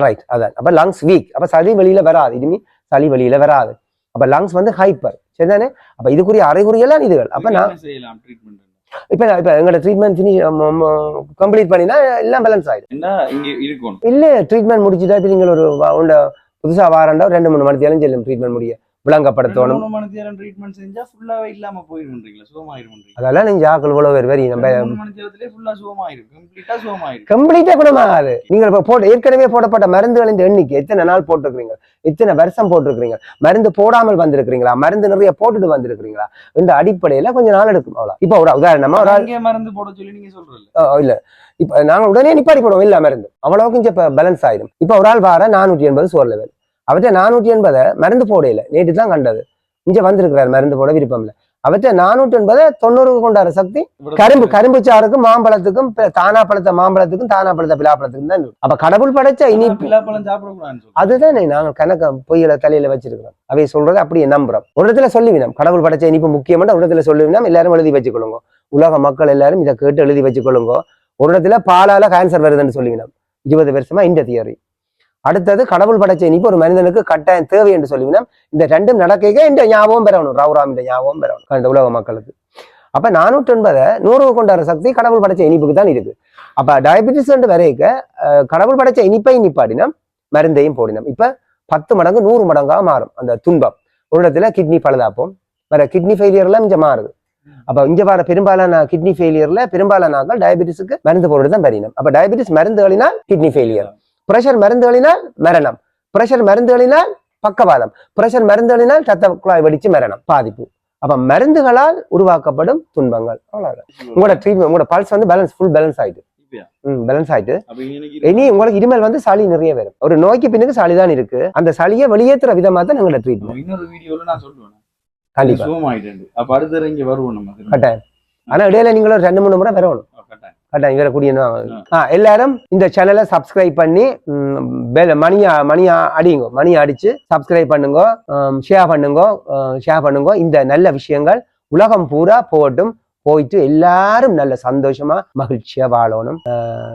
ரைட் அதான் அப்ப லங்ஸ் வீக் அப்ப சளி வெளியில வராது இனிமே சளி வெளியில வராது அப்ப லங்ஸ் வந்து ஹைப்பர் சரிதானே அப்ப இதுக்குரிய அறிகுறியெல்லாம் இதுகள் அப்ப நான் இப்ப எங்களோட ட்ரீட்மெண்ட் கம்ப்ளீட் பண்ணினா எல்லாம் பேலன்ஸ் ஆயிடும் இல்ல ட்ரீட்மெண்ட் முடிச்சுட்டா இப்ப நீங்க ஒரு புதுசா வாரண்டா 2-3 மணி நேரம் செல்லும் ட்ரீட்மெண்ட் முடிய விளங்கப்படுத்தணும் அதெல்லாம் நீங்க ஆக்கள் இவ்வளவு வரி நம்ம கம்ப்ளீட்டா குணமாகாது நீங்க ஏற்கனவே போடப்பட்ட மருந்துகளின் எண்ணிக்கை எத்தனை நாள் போட்டிருக்கீங்க எத்தனை வருஷம் போட்டிருக்கீங்க மருந்து போடாமல் வந்திருக்கிறீங்களா மருந்து நிறைய போட்டுட்டு வந்திருக்கிறீங்களா என்ற அடிப்படையில கொஞ்சம் நாள் எடுக்கும் அவ்வளவு இப்ப ஒரு உதாரணமா ஒரு மருந்து போட சொல்லி நீங்க சொல்றீங்க இல்ல இப்ப நாங்க உடனே நிப்பாடி போடுவோம் இல்ல மருந்து அவ்வளவுக்கு இப்ப பேலன்ஸ் ஆயிடும் இப்ப ஒரு ஆள் வார 480 சோர் லெவல் அவற்றை 480 மருந்து போடையில நேற்று தான் கண்டது இங்க வந்திருக்கிறார் மருந்து போட விருப்பம் இல்லை அவற்றை 480 90 கொண்டாடுற சக்தி கரும்பு சாருக்கும் மாம்பழத்துக்கும் தானா பழத்த மாம்பழத்துக்கும் தானா பழத்த பிலாப்பழத்துக்கும் தான் அப்ப கடவுள் படைச்ச இனி பிலாப்பழம் சாப்பிடக்கூடாது அதுதான் நாங்க கணக்க பொய்யில தலையில வச்சிருக்கிறோம் அவை சொல்றது அப்படியே நம்புறோம் ஒரு இடத்துல சொல்லிவினோம் கடவுள் படைச்ச இனிப்பு முக்கியமான ஒரு இடத்துல சொல்லிவினோம் எல்லாரும் எழுதி வச்சுக்கொள்ளுங்க உலக மக்கள் எல்லாரும் இதை கேட்டு எழுதி வச்சுக்கொள்ளுங்க ஒரு இடத்துல பாலால கேன்சர் வருதுன்னு சொல்லிவினோம் 20 வருஷமா இந்த தியரி அடுத்தது கடவுள் படைச்ச இனிப்பு ஒரு மனிதனுக்கு கட்டாயம் தேவை என்று சொல்லிவினோம் இந்த ரெண்டும் நடக்க இந்த ஞாபகம் பெறணும் ராவுராம் இந்த ஞாபகம் பெறணும் இந்த உலக மக்களுக்கு அப்ப 480 100 கொண்டாடுற சக்தி கடவுள் படைச்ச இனிப்புக்கு தான் இருக்கு அப்ப டயபிட்டிஸ் வரைக்க கடவுள் படைச்ச இனிப்பை நிப்பாடினோம் மருந்தையும் போடினோம் இப்ப 10 மடங்கு 100 மடங்காக மாறும் அந்த துன்பம் ஒரு இடத்துல கிட்னி பழுதாப்போம் வேற கிட்னி ஃபெயிலியர்லாம் இங்க மாறுது அப்ப இங்க வர பெரும்பாலான கிட்னி ஃபெயிலியர்ல பெரும்பாலான டயபிட்டிஸுக்கு மருந்து போடுறது தான் பரிணம் அப்ப டயபிட்டிஸ் மருந்துகளினால் கிட்னி ஃபெயிலியர் பிரஷர் மருந்துகளினால் மரணம் பிரஷர் மருந்துகளினால் பக்கவாதம் பிரஷர் மருந்துகளினால் ரத்த குழாய் வெடிச்சு மரணம் பாதிப்பு அப்ப மருந்துகளால் உருவாக்கப்படும் துன்பங்கள் அவ்வளவுதான் உங்களோட ட்ரீட்மெண்ட் உங்களோட பல்ஸ் வந்து ஃபுல் பேலன்ஸ் ஆயிட்டு பேலன்ஸ் ஆயிட்டு இனி உங்களுக்கு இனிமேல் வந்து சளி நிறைய வரும் ஒரு நோய்க்கு பின்னுக்கு சளி தான் இருக்கு அந்த சளியை வெளியேற்றுற விதமா தான் எங்களோட ட்ரீட்மெண்ட் இன்னொரு வீடியோல நான் சொல்லுவேன் கண்டிப்பா அப்ப அடுத்த இங்க வருவோம் நம்ம கட்டாயம் ஆனா இடையில நீங்களும் 2-3 முறை வரணும் கட்டாயம் வரக்கூடிய எல்லாரும் இந்த சேனலை சப்ஸ்கிரைப் பண்ணி மணியா அடிங்க மணி அடிச்சு சப்ஸ்கிரைப் பண்ணுங்க ஷேர் பண்ணுங்க இந்த நல்ல விஷயங்கள் உலகம் பூரா போகட்டும் போயிட்டு எல்லாரும் நல்ல சந்தோஷமா மகிழ்ச்சியா வாழணும்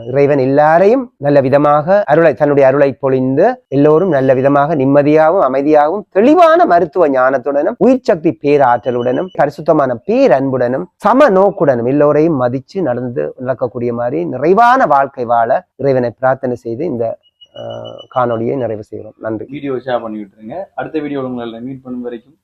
இறைவன் எல்லாரையும் நல்ல விதமாக தன்னுடைய அருளை பொழிந்து எல்லோரும் நல்ல விதமாக நிம்மதியாகவும் அமைதியாகவும் தெளிவான மருத்துவ ஞானத்துடனும் உயிர் சக்தி பேராற்றலுடனும் பரிசுத்தமான பேரன்புடனும் சம நோக்குடனும் எல்லோரையும் மதிச்சு நடக்கக்கூடிய மாதிரி நிறைவான வாழ்க்கை வாழ இறைவனை பிரார்த்தனை செய்து இந்த காணொலியை நிறைவு செய்கிறோம். நன்றி. வீடியோ ஷேர் பண்ணி விட்டுருங்க. அடுத்த வீடியோ உங்களை மீட் பண்ணும் வரைக்கும்